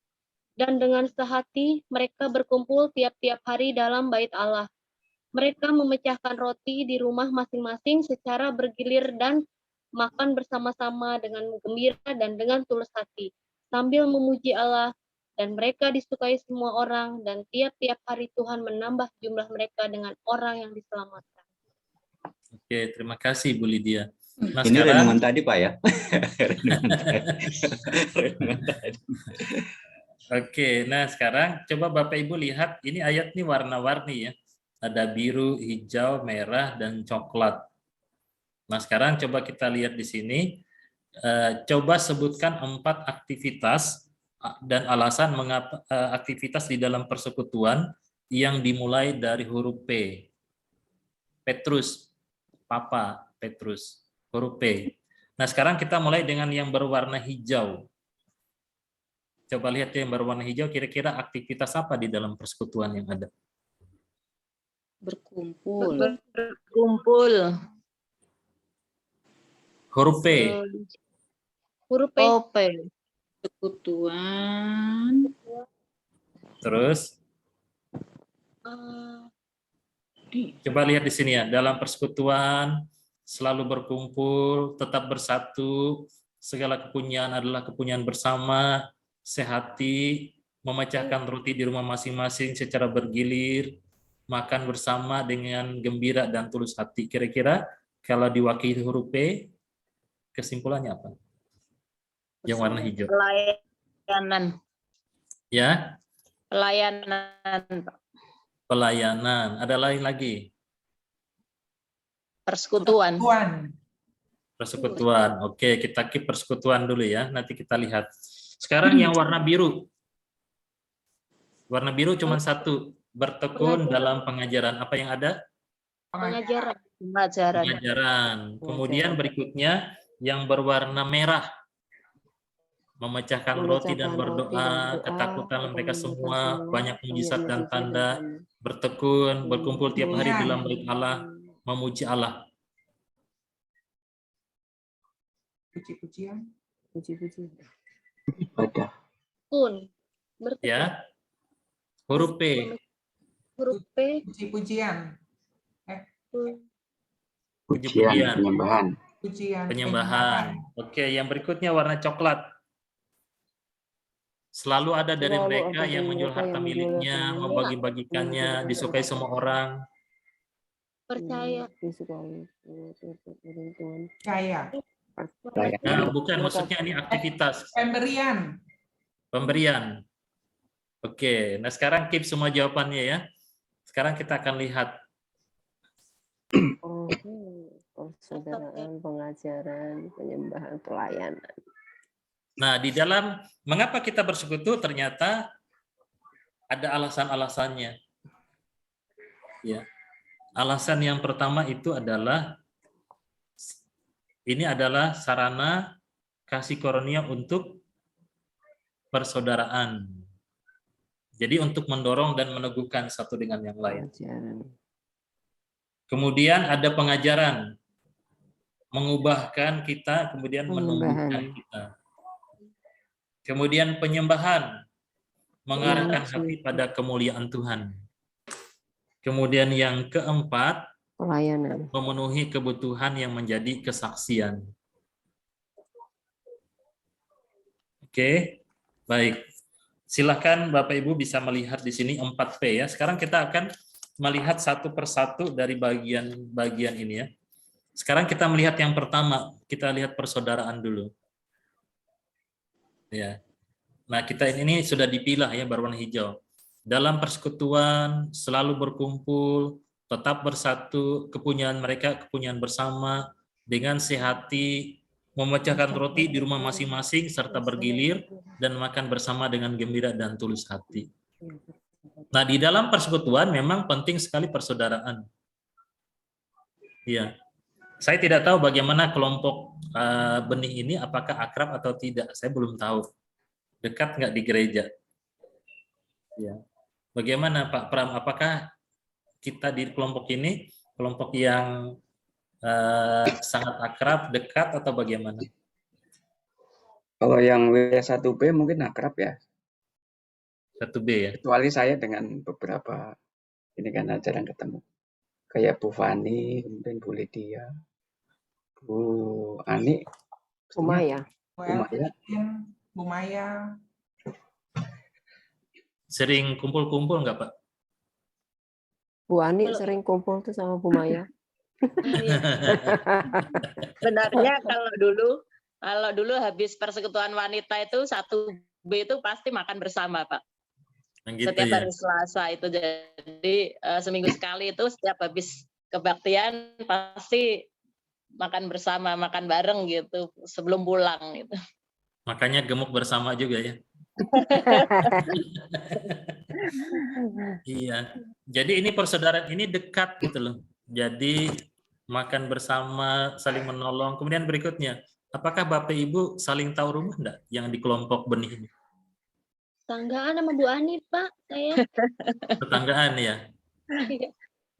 dan dengan sehati, mereka berkumpul tiap-tiap hari dalam bait Allah. Mereka memecahkan roti di rumah masing-masing secara bergilir dan makan bersama-sama dengan gembira dan dengan tulus hati, sambil memuji Allah, dan mereka disukai semua orang, dan tiap-tiap hari Tuhan menambah jumlah mereka dengan orang yang diselamatkan. Oke, terima kasih Bu Lydia. Nah, ini sekarang, renungan tadi Pak ya. Renungan tadi. Oke, nah sekarang coba Bapak Ibu lihat, ini ayat ini warna-warni ya. Ada biru, hijau, merah, dan coklat. Nah sekarang coba kita lihat di sini. Coba sebutkan 4 aktivitas dan alasan mengapa aktivitas di dalam persekutuan yang dimulai dari huruf P. Petrus, Papa, Petrus, huruf P. Nah sekarang kita mulai dengan yang berwarna hijau. Coba lihat yang berwarna hijau, kira-kira aktivitas apa di dalam persekutuan yang ada? Berkumpul. Huruf P. Huruf P. Persekutuan. Terus? Coba lihat di sini ya, dalam persekutuan selalu berkumpul, tetap bersatu, segala kepunyaan adalah kepunyaan bersama, sehati, memecahkan roti di rumah masing-masing secara bergilir, makan bersama dengan gembira dan tulus hati. Kira-kira kalau diwakili huruf P, kesimpulannya apa? Yang warna hijau. Pelayanan. Ya? Pelayanan. Pelayanan. Ada lain lagi? Persekutuan. Persekutuan. Oke, kita keep persekutuan dulu ya. Nanti kita lihat. Sekarang yang warna biru. Warna biru cuma satu. Bertekun dalam pengajaran. Apa yang ada? Pengajaran. Kemudian berikutnya yang berwarna merah. Memecahkan roti dan berdoa, ketakutan mereka semua, banyak mujizat dan tanda, bertekun, berkumpul tiap hari dalam bait Allah, memuji Allah. Puji-pujian. Ibadah. Ya. Huruf P. Huruf P. Puji-pujian. Puji-pujian. Pujian. Penyembahan. Oke, yang berikutnya warna coklat. Selalu ada dari mereka yang menjual harta miliknya, membagi-bagikannya, disukai semua orang. Percaya. Nah, bukan, maksudnya ini aktivitas. Pemberian. Pemberian. Oke, nah sekarang keep semua jawabannya ya. Sekarang kita akan lihat. Persaudaraan, pengajaran, penyembahan, pelayanan. Nah, di dalam mengapa kita bersekutu ternyata ada alasan-alasannya. Ya. Alasan yang pertama itu adalah ini adalah sarana kasih karunia untuk persaudaraan. Jadi untuk mendorong dan meneguhkan satu dengan yang lain. Kemudian ada pengajaran, mengubahkan kita, kemudian menumbuhkan kita. Kemudian penyembahan, mengarahkan hati pada kemuliaan Tuhan. Kemudian yang keempat, pelayanan, memenuhi kebutuhan yang menjadi kesaksian. Oke, baik. Silakan Bapak Ibu bisa melihat di sini 4P ya. Sekarang kita akan melihat satu persatu dari bagian-bagian ini ya. Sekarang kita melihat yang pertama, kita lihat persaudaraan dulu. Ya. Nah, kita ini sudah dipilah ya berwarna hijau. Dalam persekutuan selalu berkumpul, tetap bersatu, kepunyaan mereka kepunyaan bersama, dengan sehati, memecahkan roti di rumah masing-masing serta bergilir dan makan bersama dengan gembira dan tulus hati. Nah, di dalam persekutuan memang penting sekali persaudaraan. Ya. Saya tidak tahu bagaimana kelompok benih ini apakah akrab atau tidak. Saya belum tahu. Dekat nggak di gereja? Ya. Bagaimana Pak Pram? Apakah kita di kelompok ini kelompok yang sangat akrab, dekat atau bagaimana? Kalau yang W1B mungkin akrab ya. 1B ya. Kecuali saya dengan beberapa ini kan jarang ketemu. Kayak Bu Fani, kemudian Bu Lydia, Bu Ani, Bu Maya. Bu Maya. Sering kumpul-kumpul nggak Pak? Bu Ani sering kumpul tuh sama Bu Maya. Sebenarnya kalau dulu habis persekutuan wanita itu 1B itu pasti makan bersama Pak. Gitu setiap ya? hari Selasa itu, jadi seminggu sekali itu setiap habis kebaktian pasti makan bersama, makan bareng gitu sebelum pulang gitu. Makanya gemuk bersama juga ya. Iya. Jadi ini persaudaraan ini dekat gitu loh. Jadi makan bersama, saling menolong. Kemudian berikutnya, apakah Bapak Ibu saling tahu rumah enggak yang di kelompok benih ini? Tetanggaan sama Bu Ani, Pak, saya. Tetanggaan ya.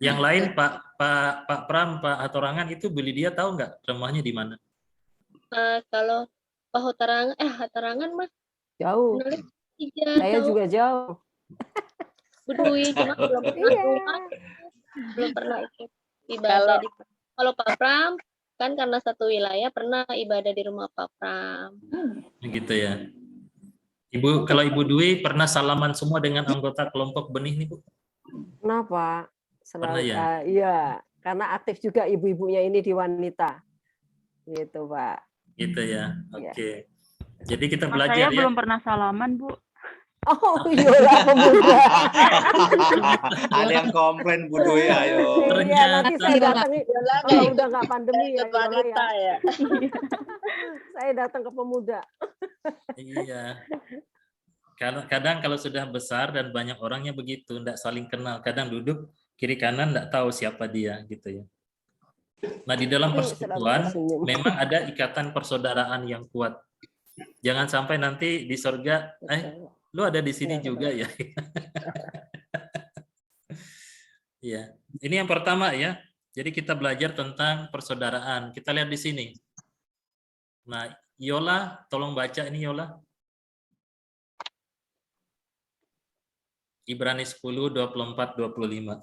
Yang lain Pak Pram, Pak Hatorangan itu Bu Lydia tahu nggak rumahnya di mana? Kalau Pak Hatorangan mah jauh. Saya jauh. juga jauh. Bu Dwi cuma belum pernah ikut ibadah di. Kalau Pak Pram kan karena satu wilayah pernah ibadah di rumah Pak Pram. Gitu ya. Ibu, kalau Ibu Dwi pernah salaman semua dengan anggota kelompok benih nih Bu? Kenapa? Pernah ya? Iya, karena aktif juga ibu-ibunya ini di wanita. Gitu, Pak. Gitu ya. Oke. Jadi kita Mas belajar saya ya. belum pernah salaman, Bu. Oh, iyalah pemuda. Ada yang komplain Bu Dwi, ayo. Iya, nanti saya datang kalau udah nggak pandemi ya. Wanita ya. Saya datang ke pemuda. Iya. Kadang kalau sudah besar dan banyak orangnya begitu, enggak saling kenal. Kadang duduk kiri kanan enggak tahu siapa dia gitu ya. Nah, di dalam persekutuan memang ada ikatan persaudaraan yang kuat. Jangan sampai nanti di surga, lu ada di sini juga ya. Iya. Ini yang pertama ya. Jadi kita belajar tentang persaudaraan. Kita lihat di sini. Nah, Yola, tolong baca ini Yola. Ibrani 10, 24, 25.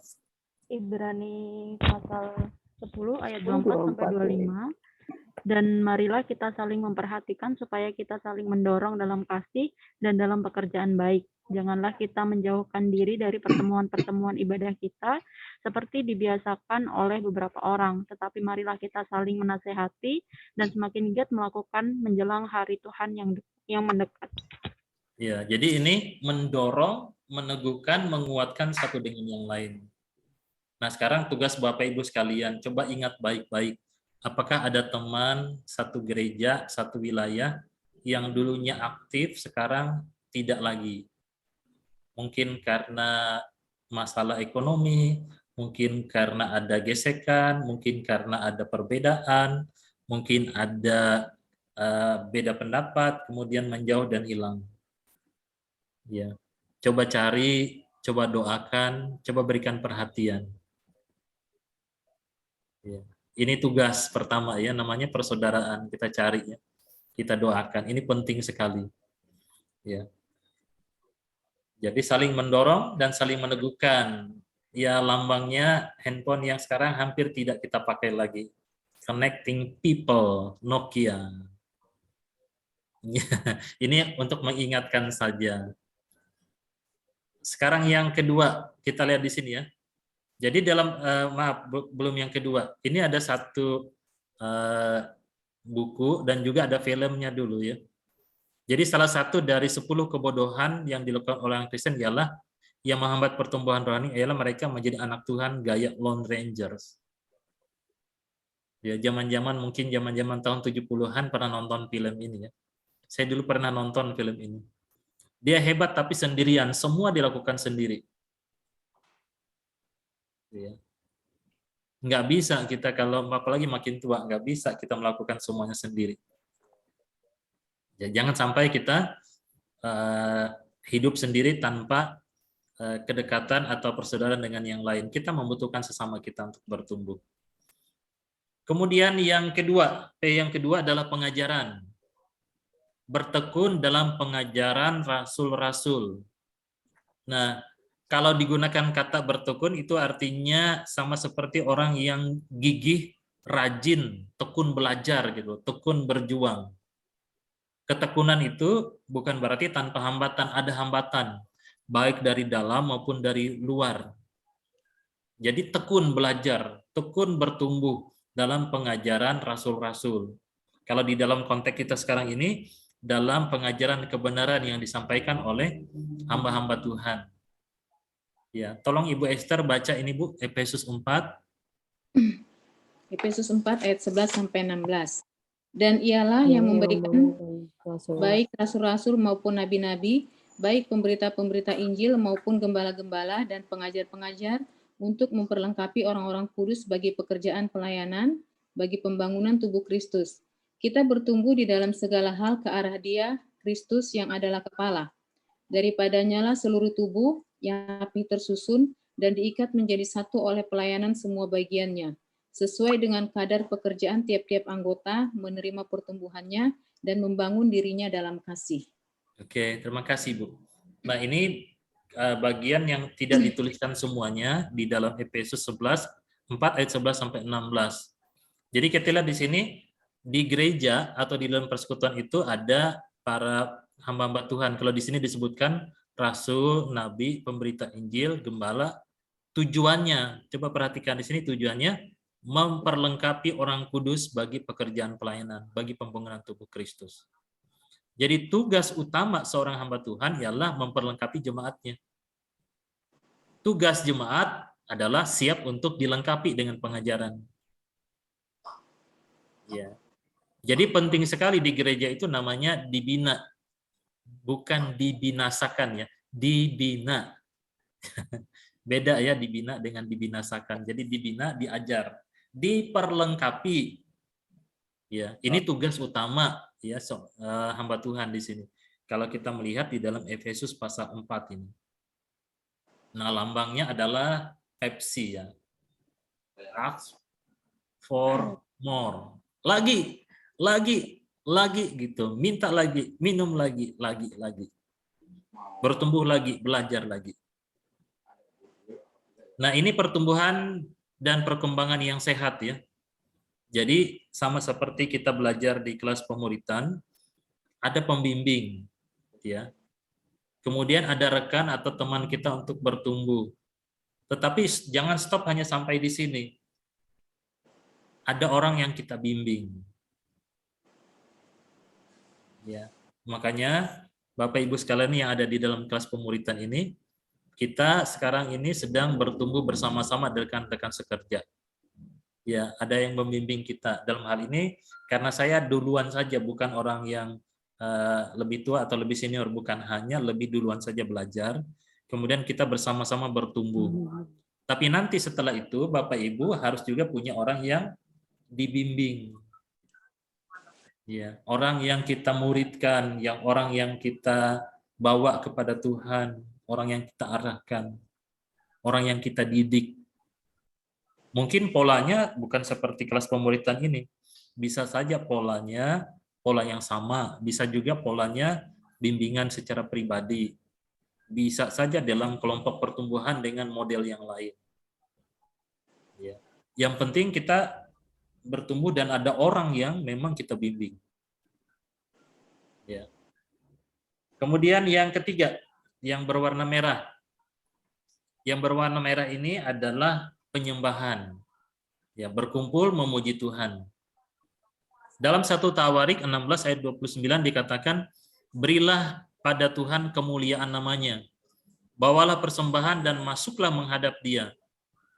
Ibrani pasal 10 ayat 24 sampai 25. Dan marilah kita saling memperhatikan supaya kita saling mendorong dalam kasih dan dalam pekerjaan baik. Janganlah kita menjauhkan diri dari pertemuan-pertemuan ibadah kita seperti dibiasakan oleh beberapa orang, tetapi marilah kita saling menasehati dan semakin giat melakukan menjelang hari Tuhan yang mendekat. Ya, jadi ini mendorong, meneguhkan, menguatkan satu dengan yang lain. Nah, sekarang tugas Bapak Ibu sekalian, coba ingat baik-baik. Apakah ada teman satu gereja, satu wilayah yang dulunya aktif, sekarang tidak lagi? Mungkin karena masalah ekonomi, mungkin karena ada gesekan, mungkin karena ada perbedaan, mungkin ada beda pendapat, kemudian menjauh dan hilang. Ya, coba cari, coba doakan, coba berikan perhatian. Ya. Ini tugas pertama ya, namanya persaudaraan. Kita cari ya, kita doakan. Ini penting sekali. Ya. Jadi saling mendorong dan saling meneguhkan. Ya, lambangnya handphone yang sekarang hampir tidak kita pakai lagi. Connecting people, Nokia. Ini untuk mengingatkan saja. Sekarang yang kedua, kita lihat di sini ya. Jadi dalam maaf belum yang kedua. Ini ada satu buku dan juga ada filmnya dulu ya. Jadi salah satu dari 10 kebodohan yang dilakukan oleh orang Kristen ialah yang menghambat pertumbuhan rohani ialah mereka menjadi anak Tuhan gaya Lone Rangers. Ya, mungkin zaman-zaman tahun 70-an pernah nonton film ini ya. Saya dulu pernah nonton film ini. Dia hebat tapi sendirian, semua dilakukan sendiri. Ya. Nggak bisa kita kalau apalagi makin tua, nggak bisa kita melakukan semuanya sendiri. Ya, jangan sampai kita hidup sendiri tanpa kedekatan atau persaudaraan dengan yang lain. Kita membutuhkan sesama kita untuk bertumbuh. Kemudian yang kedua, yang kedua adalah pengajaran. Bertekun dalam pengajaran rasul-rasul. Nah, kalau digunakan kata bertekun itu artinya sama seperti orang yang gigih, rajin, tekun belajar gitu, tekun berjuang. Ketekunan itu bukan berarti tanpa hambatan, ada hambatan, baik dari dalam maupun dari luar. Jadi tekun belajar, tekun bertumbuh dalam pengajaran rasul-rasul. Kalau di dalam konteks kita sekarang ini, dalam pengajaran kebenaran yang disampaikan oleh hamba-hamba Tuhan. Ya, tolong Ibu Esther baca ini Bu, Efesus 4. Efesus 4 ayat 11 sampai 16. Dan ialah yang memberikan baik rasul-rasul maupun nabi-nabi, baik pemberita-pemberita Injil maupun gembala-gembala dan pengajar-pengajar untuk memperlengkapi orang-orang kudus bagi pekerjaan pelayanan, bagi pembangunan tubuh Kristus. Kita bertumbuh di dalam segala hal ke arah Dia, Kristus yang adalah kepala. Daripadanya lah seluruh tubuh yang rapi tersusun dan diikat menjadi satu oleh pelayanan semua bagiannya, sesuai dengan kadar pekerjaan tiap-tiap anggota, menerima pertumbuhannya dan membangun dirinya dalam kasih. Oke, terima kasih Bu. Nah ini bagian yang tidak dituliskan semuanya di dalam Efesus 11, 4 ayat 11 sampai 16. Jadi kita lihat di sini, di gereja atau di dalam persekutuan itu ada para hamba-hamba Tuhan. Kalau di sini disebutkan rasul, nabi, pemberita Injil, gembala. Tujuannya, coba perhatikan di sini tujuannya, memperlengkapi orang kudus bagi pekerjaan pelayanan, bagi pembangunan tubuh Kristus. Jadi tugas utama seorang hamba Tuhan ialah memperlengkapi jemaatnya. Tugas jemaat adalah siap untuk dilengkapi dengan pengajaran. Ya. Jadi penting sekali di gereja itu namanya dibina. Bukan dibinasakan ya, dibina. Beda ya dibina dengan dibinasakan. Jadi dibina, diajar, diperlengkapi. Ya, ini tugas utama ya hamba Tuhan di sini. Kalau kita melihat di dalam Efesus pasal 4 ini. Nah, lambangnya adalah Pepsi ya. Ask for more. Lagi gitu, minta lagi, minum lagi. Bertumbuh lagi, belajar lagi. Nah, ini pertumbuhan dan perkembangan yang sehat ya. Jadi sama seperti kita belajar di kelas pemuritan, ada pembimbing, ya. Kemudian ada rekan atau teman kita untuk bertumbuh. Tetapi jangan stop hanya sampai di sini. Ada orang yang kita bimbing. Ya, makanya Bapak Ibu sekalian yang ada di dalam kelas pemuritan ini, kita sekarang ini sedang bertumbuh bersama-sama dengan rekan sekerja. Ya, ada yang membimbing kita dalam hal ini karena saya duluan saja, bukan orang yang lebih tua atau lebih senior, bukan, hanya lebih duluan saja belajar. Kemudian kita bersama-sama bertumbuh. Tapi nanti setelah itu Bapak Ibu harus juga punya orang yang dibimbing. Ya, orang yang kita muridkan, orang yang kita bawa kepada Tuhan, orang yang kita arahkan, orang yang kita didik. Mungkin polanya bukan seperti kelas pemuritan ini. Bisa saja polanya pola yang sama, bisa juga polanya bimbingan secara pribadi. Bisa saja dalam kelompok pertumbuhan dengan model yang lain. Ya. Yang penting kita bertumbuh dan ada orang yang memang kita bimbing. Ya. Kemudian yang ketiga, yang berwarna merah. Yang berwarna merah ini adalah penyembahan. Ya, berkumpul memuji Tuhan. Dalam 1 Tawarik 16 ayat 29 dikatakan, berilah pada Tuhan kemuliaan namanya. Bawalah persembahan dan masuklah menghadap Dia.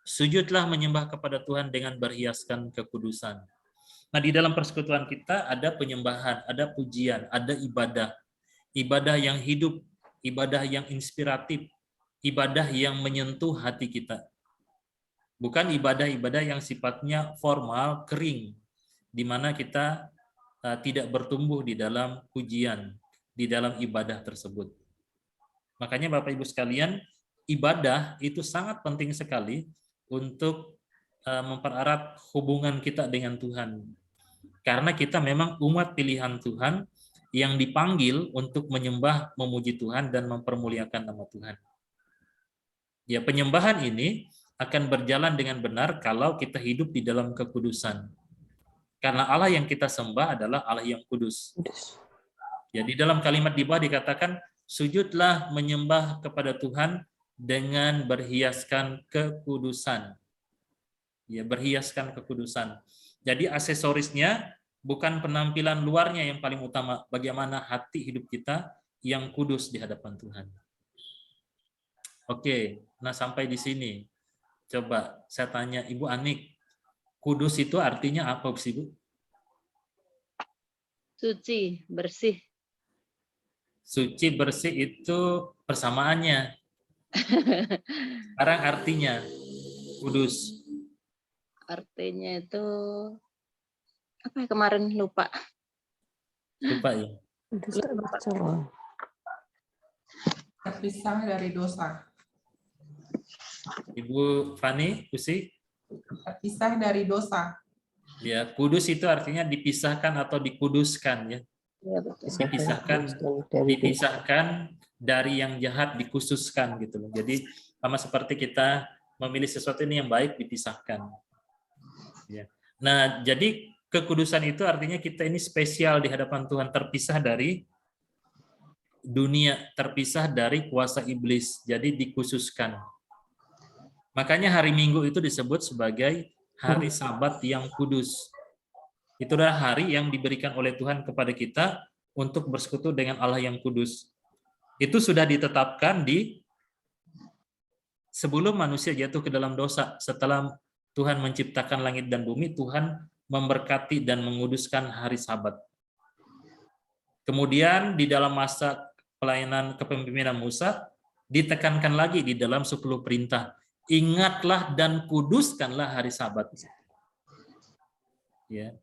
Sujudlah menyembah kepada Tuhan dengan berhiaskan kekudusan. Nah, di dalam persekutuan kita ada penyembahan, ada pujian, ada ibadah. Ibadah yang hidup, ibadah yang inspiratif, ibadah yang menyentuh hati kita. Bukan ibadah-ibadah yang sifatnya formal, kering, di mana kita tidak bertumbuh di dalam pujian, di dalam ibadah tersebut. Makanya Bapak Ibu sekalian, ibadah itu sangat penting sekali untuk mempererat hubungan kita dengan Tuhan. Karena kita memang umat pilihan Tuhan yang dipanggil untuk menyembah, memuji Tuhan, dan mempermuliakan nama Tuhan. Ya, penyembahan ini akan berjalan dengan benar kalau kita hidup di dalam kekudusan. Karena Allah yang kita sembah adalah Allah yang kudus. Ya, di dalam kalimat di bawah dikatakan, sujudlah menyembah kepada Tuhan dengan berhiaskan kekudusan. Ya, berhiaskan kekudusan. Jadi aksesorisnya bukan penampilan luarnya yang paling utama, bagaimana hati hidup kita yang kudus di hadapan Tuhan. Oke, nah sampai di sini. Coba saya tanya Ibu Anik, kudus itu artinya apa sih, Bu? Suci, bersih. Suci, bersih itu persamaannya. Sekarang artinya kudus. Artinya itu apa ya, kemarin lupa. Lupa ya? Terpisah dari dosa. Ibu Fani, Usi? Terpisah dari dosa. Ya, kudus itu artinya dipisahkan atau dikuduskan ya. Ya, betul. Dipisahkan dari yang jahat, dikhususkan gitu loh. Jadi sama seperti kita memilih sesuatu ini yang baik, dipisahkan. Ya. Nah, jadi kekudusan itu artinya kita ini spesial di hadapan Tuhan, terpisah dari dunia, terpisah dari kuasa iblis. Jadi dikhususkan. Makanya hari Minggu itu disebut sebagai hari Sabat yang kudus. Itu adalah hari yang diberikan oleh Tuhan kepada kita untuk bersekutu dengan Allah yang kudus. Itu sudah ditetapkan di sebelum manusia jatuh ke dalam dosa. Setelah Tuhan menciptakan langit dan bumi, Tuhan memberkati dan menguduskan hari Sabat. Kemudian di dalam masa pelayanan kepemimpinan Musa, ditekankan lagi di dalam 10 perintah. Ingatlah dan kuduskanlah hari Sabat. Ya.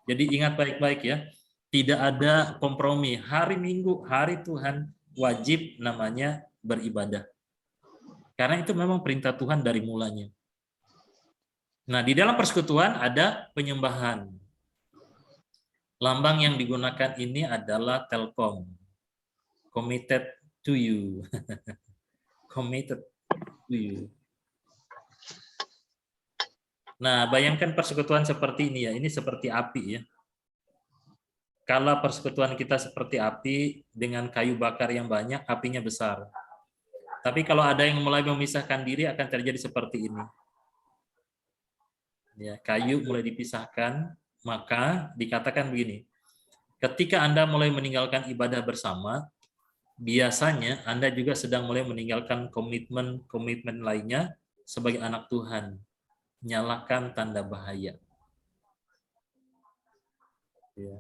Jadi ingat baik-baik ya. Tidak ada kompromi. Hari Minggu, hari Tuhan, wajib namanya beribadah. Karena itu memang perintah Tuhan dari mulanya. Nah, di dalam persekutuan ada penyembahan. Lambang yang digunakan ini adalah Telkom. Committed to you. Committed to you. Nah, bayangkan persekutuan seperti ini ya, ini seperti api ya. Kalau persekutuan kita seperti api dengan kayu bakar yang banyak, apinya besar. Tapi kalau ada yang mulai memisahkan diri akan terjadi seperti ini. Ya, kayu mulai dipisahkan, maka dikatakan begini. Ketika Anda mulai meninggalkan ibadah bersama, biasanya Anda juga sedang mulai meninggalkan komitmen lainnya sebagai anak Tuhan. Nyalakan tanda bahaya. Ya.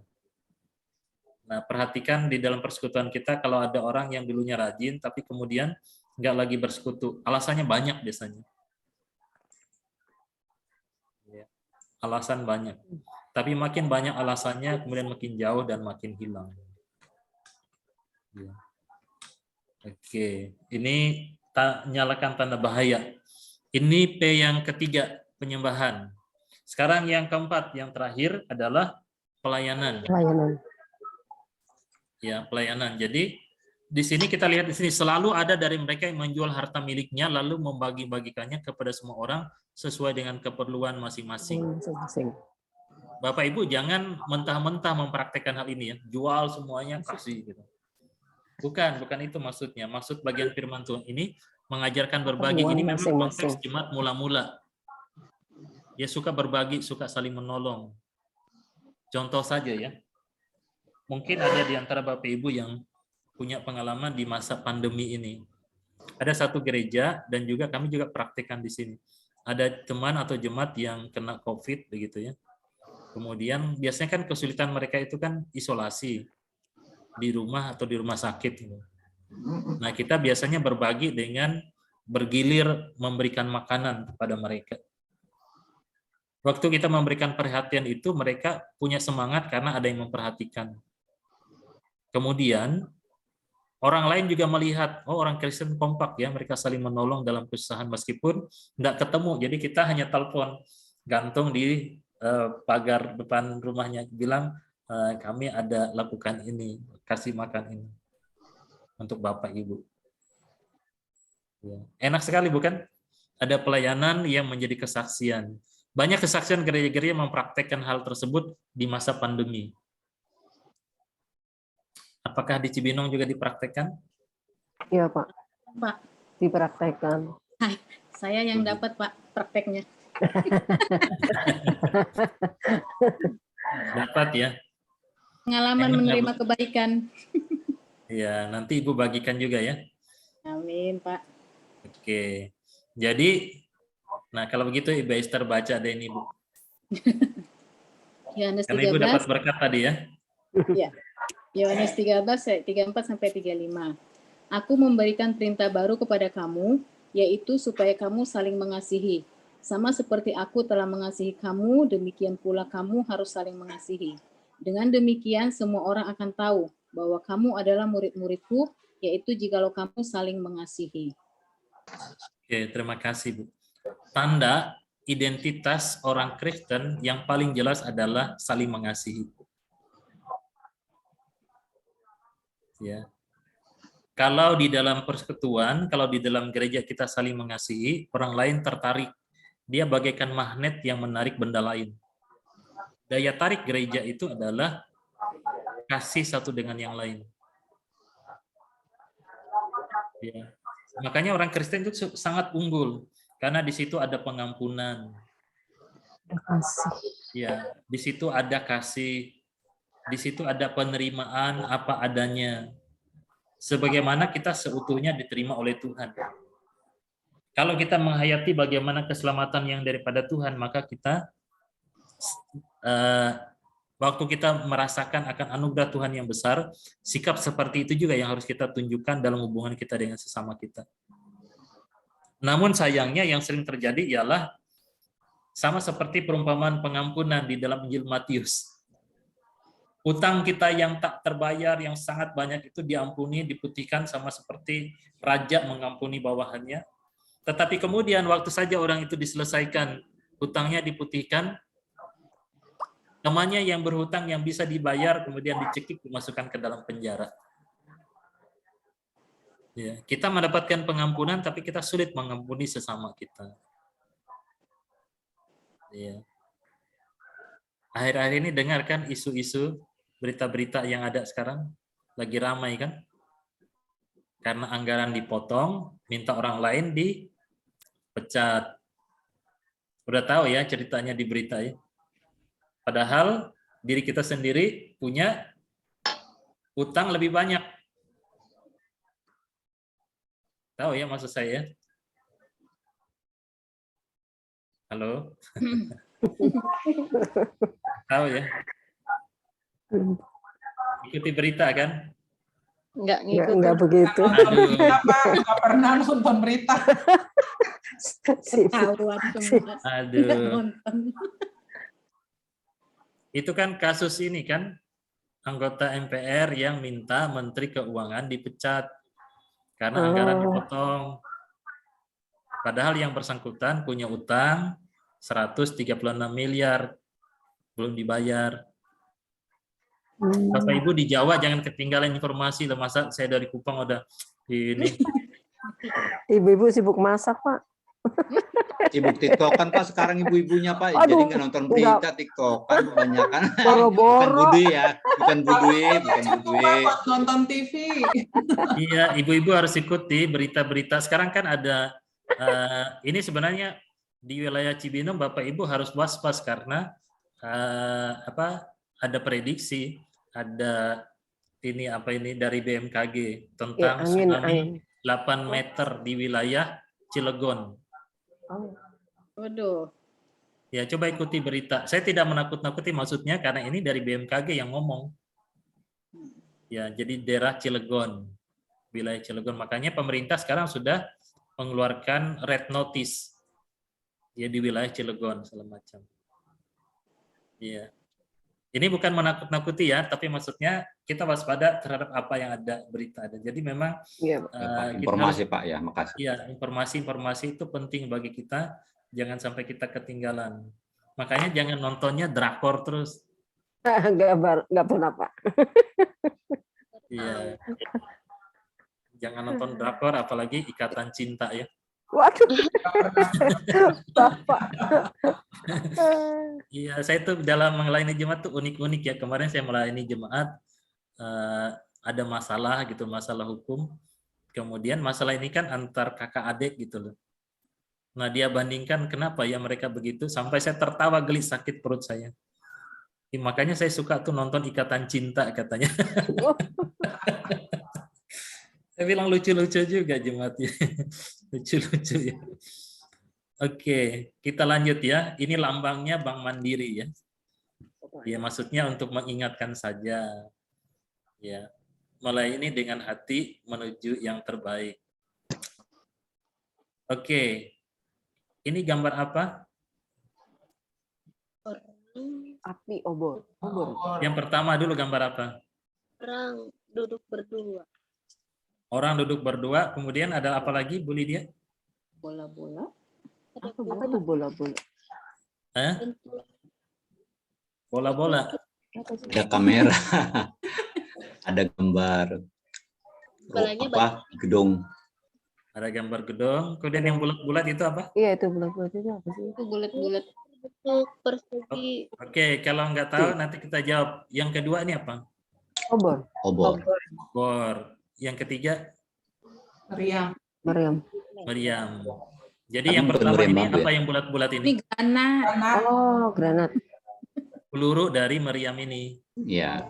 Nah, perhatikan di dalam persekutuan kita kalau ada orang yang dulunya rajin, tapi kemudian nggak lagi bersekutu. Alasannya banyak biasanya. Ya. Alasan banyak. Tapi makin banyak alasannya, kemudian makin jauh dan makin hilang. Ya. Oke, ini nyalakan tanda bahaya. Ini P yang ketiga, penyembahan. Sekarang yang keempat, yang terakhir adalah pelayanan. Pelayanan. Ya, pelayanan. Jadi di sini kita lihat di sini selalu ada dari mereka yang menjual harta miliknya lalu membagi-bagikannya kepada semua orang sesuai dengan keperluan masing-masing. Bapak Ibu jangan mentah-mentah mempraktekkan hal ini ya. Jual semuanya kasih gitu. Bukan itu maksudnya. Maksud bagian firman Tuhan ini mengajarkan berbagi ini memang konteks jemaat mula-mula. Dia suka berbagi, suka saling menolong. Contoh saja ya. Mungkin ada di antara Bapak Ibu yang punya pengalaman di masa pandemi ini. Ada satu gereja dan juga kami juga praktekkan di sini. Ada teman atau jemaat yang kena COVID begitu ya. Kemudian biasanya kan kesulitan mereka itu kan isolasi di rumah atau di rumah sakit. Nah, kita biasanya berbagi dengan bergilir memberikan makanan kepada mereka. Waktu kita memberikan perhatian itu, mereka punya semangat karena ada yang memperhatikan. Kemudian, orang lain juga melihat, oh orang Kristen kompak ya, mereka saling menolong dalam kesusahan meskipun nggak ketemu. Jadi kita hanya telepon, gantung di pagar depan rumahnya, bilang kami ada lakukan ini, kasih makan ini untuk Bapak Ibu. Ya. Enak sekali bukan? Ada pelayanan yang menjadi kesaksian. Banyak kesaksian gereja-gereja mempraktekkan hal tersebut di masa pandemi. Apakah di Cibinong juga dipraktekkan? Iya Pak. Pak. Dipraktekkan. Hai, saya yang dapat Pak prakteknya. Dapat ya. Pengalaman menerima kebaikan. Ya, nanti Ibu bagikan juga ya. Amin, Pak. Oke. Jadi, nah kalau begitu Ibu Esther baca deh ini, Bu. Yohanes 13. Karena Ibu dapat berkat tadi ya. Iya. Yohanes 13 ayat 34 sampai 35. Aku memberikan perintah baru kepada kamu, yaitu supaya kamu saling mengasihi. Sama seperti aku telah mengasihi kamu, demikian pula kamu harus saling mengasihi. Dengan demikian semua orang akan tahu bahwa kamu adalah murid-muridku, yaitu jikalau kamu saling mengasihi. Oke, terima kasih Bu. Tanda identitas orang Kristen yang paling jelas adalah saling mengasihi. Ya. Kalau di dalam persekutuan, kalau di dalam gereja kita saling mengasihi, orang lain tertarik. Dia bagaikan magnet yang menarik benda lain. Daya tarik gereja itu adalah kasih satu dengan yang lain. Ya. Makanya orang Kristen itu sangat unggul karena di situ ada pengampunan. Ya, di situ ada kasih, di situ ada penerimaan apa adanya. Sebagaimana kita seutuhnya diterima oleh Tuhan. Kalau kita menghayati bagaimana keselamatan yang daripada Tuhan, maka kita waktu kita merasakan akan anugerah Tuhan yang besar, sikap seperti itu juga yang harus kita tunjukkan dalam hubungan kita dengan sesama kita. Namun sayangnya yang sering terjadi ialah sama seperti perumpamaan pengampunan di dalam Injil Matius. Utang kita yang tak terbayar, yang sangat banyak itu diampuni, diputihkan sama seperti raja mengampuni bawahannya. Tetapi kemudian waktu saja orang itu diselesaikan, hutangnya diputihkan, temannya yang berhutang yang bisa dibayar kemudian dicekik, dimasukkan ke dalam penjara. Ya, kita mendapatkan pengampunan tapi kita sulit mengampuni sesama kita. Iya. Akhir-akhir ini dengar kan isu-isu berita-berita yang ada sekarang lagi ramai kan? Karena anggaran dipotong, minta orang lain dipecat. Udah tahu ya ceritanya di berita ya. Padahal diri kita sendiri punya utang lebih banyak. Tahu ya maksud saya? Halo? Tahu ya? Ikuti berita kan? Enggak ngikutin. Enggak begitu. Nggak pernah nonton berita. Ketahuan semua. Aduh. Nggak nonton. Itu kan kasus ini kan, anggota MPR yang minta Menteri Keuangan dipecat karena anggaran dipotong. Padahal yang bersangkutan punya utang 136 miliar belum dibayar. Bapak Ibu di Jawa jangan ketinggalan informasi lah, masa saya dari Kupang udah ini. Ibu-ibu sibuk masak, Pak. Sibuk TikTokan Pak sekarang ibu-ibunya Pak. Aduh, Jadi nggak nonton berita, TikTokan kebanyakan. Bukan Boro-boro. Budui ya, bukan Budui, bukan Budui. Nonton TV. Iya, ibu-ibu harus ikuti berita-berita. Sekarang kan ada ini sebenarnya di wilayah Cibinong Bapak Ibu harus waspas karena ada prediksi, ada ini dari BMKG tentang tsunami 8 meter di wilayah Cilegon. Waduh. Ya, coba ikuti berita. Saya tidak menakut-nakuti maksudnya karena ini dari BMKG yang ngomong. Ya, jadi daerah Cilegon, wilayah Cilegon. Makanya pemerintah sekarang sudah mengeluarkan red notice ya di wilayah Cilegon segala macam. Iya. Ini bukan menakut-nakuti ya, tapi maksudnya kita waspada terhadap apa yang ada berita ada. Jadi memang informasi Pak ya, makasih. Iya, informasi itu penting bagi kita, jangan sampai kita ketinggalan. Makanya jangan nontonnya drakor terus. Enggak pernah, Pak. Iya. Jangan nonton drakor, apalagi Ikatan Cinta ya. Waduh. Bapak. Iya, saya tuh dalam melayani jemaat tuh unik-unik ya. Kemarin saya melayani jemaat, ada masalah gitu, masalah hukum. Kemudian masalah ini kan antar kakak adik gitu loh. Nah dia bandingkan kenapa ya mereka begitu, sampai saya tertawa geli, sakit perut saya. Makanya saya suka tuh nonton Ikatan Cinta katanya. Saya bilang lucu-lucu juga jemaatnya. Lucu-lucu ya. Oke, kita lanjut ya. Ini lambangnya Bank Mandiri ya. Ya maksudnya untuk mengingatkan saja. Ya, mulai ini dengan hati menuju yang terbaik. Oke. Ini gambar apa? Api obor. Yang pertama dulu gambar apa? Orang duduk berdua. Orang duduk berdua, kemudian ada apa lagi Bu Lydia? Bola-bola. Apa tuh bola-bola? Bola-bola. Ada kamera. Ada gambar gedung. Ada gambar gedung. Kemudian yang bulat-bulat itu apa? Iya, itu bulat-bulat itu apa sih? Itu bulat-bulat. Persegi. Oke, kalau nggak tahu nanti kita jawab. Yang kedua ini apa? Obor. Obor. Obor. Yang ketiga? Meriam. Meriam. Jadi yang pertama ini apa yang bulat-bulat ini? Ini granat. Oh, granat. Peluru dari meriam ini. Iya.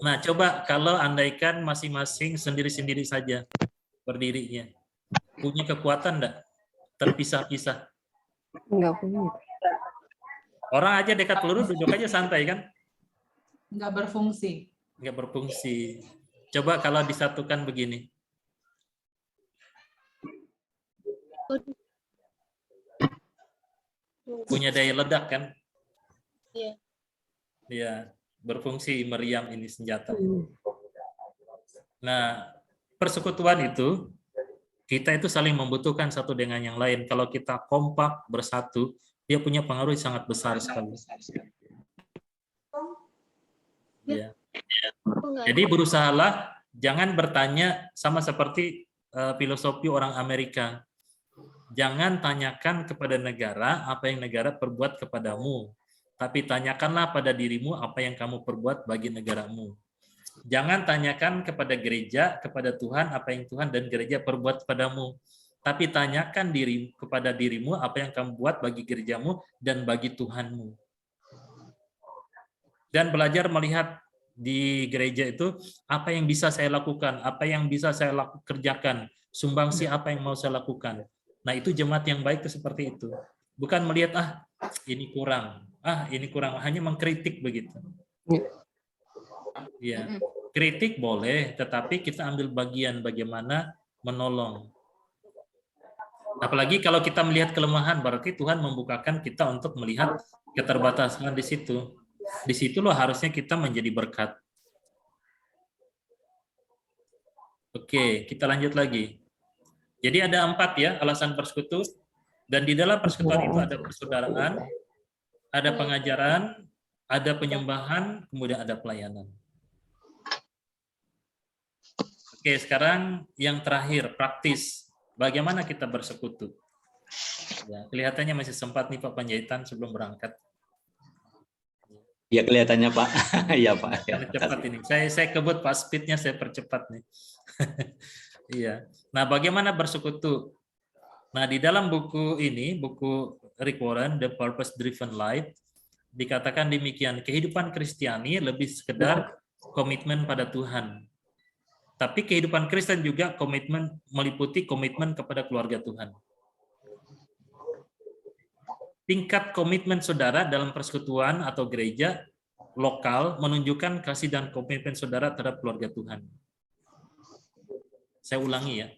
Nah, coba kalau andaikan masing-masing sendiri-sendiri saja berdirinya. Punya kekuatan enggak? Terpisah-pisah. Enggak punya. Orang aja dekat peluru duduk aja santai kan? Nggak berfungsi. Nggak berfungsi. Coba kalau disatukan begini. Punya daya ledak kan? Iya. Iya, berfungsi meriam ini senjata. Nah, persekutuan itu kita itu saling membutuhkan satu dengan yang lain. Kalau kita kompak bersatu, dia punya pengaruh sangat besar sekali. Ya. Jadi berusahalah jangan bertanya sama seperti filosofi orang Amerika. Jangan tanyakan kepada negara apa yang negara perbuat kepadamu, tapi tanyakanlah pada dirimu apa yang kamu perbuat bagi negaramu. Jangan tanyakan kepada gereja, kepada Tuhan apa yang Tuhan dan gereja perbuat kepadamu, tapi tanyakan kepada dirimu apa yang kamu buat bagi gerejamu dan bagi Tuhanmu. Dan belajar melihat di gereja itu apa yang bisa saya lakukan, apa yang bisa saya kerjakan, sumbangsi apa yang mau saya lakukan. Nah, itu jemaat yang baik itu seperti itu. Bukan melihat ini kurang, ini kurang, hanya mengkritik begitu. Ya, kritik boleh, tetapi kita ambil bagian bagaimana menolong. Apalagi kalau kita melihat kelemahan, berarti Tuhan membukakan kita untuk melihat keterbatasan di situ. Di situ loh harusnya kita menjadi berkat. Oke, kita lanjut lagi. Jadi ada 4 ya alasan persekutu, dan di dalam persekutuan itu ada persaudaraan, ada pengajaran, ada penyembahan, kemudian ada pelayanan. Oke, sekarang yang terakhir, praktis. Bagaimana kita bersekutu? Ya, kelihatannya masih sempat nih Pak Panjaitan sebelum berangkat. Ya kelihatannya Pak. Ya Pak. Ya, cepat ini. Saya kebut Pak, speednya saya percepat nih. Iya. Nah, bagaimana bersekutu? Nah, di dalam buku ini, buku Rick Warren, The Purpose Driven Life, dikatakan demikian, kehidupan Kristiani lebih sekedar komitmen pada Tuhan. Tapi kehidupan Kristen juga meliputi komitmen kepada keluarga Tuhan. Tingkat komitmen saudara dalam persekutuan atau gereja lokal menunjukkan kasih dan komitmen saudara terhadap keluarga Tuhan. Saya ulangi ya.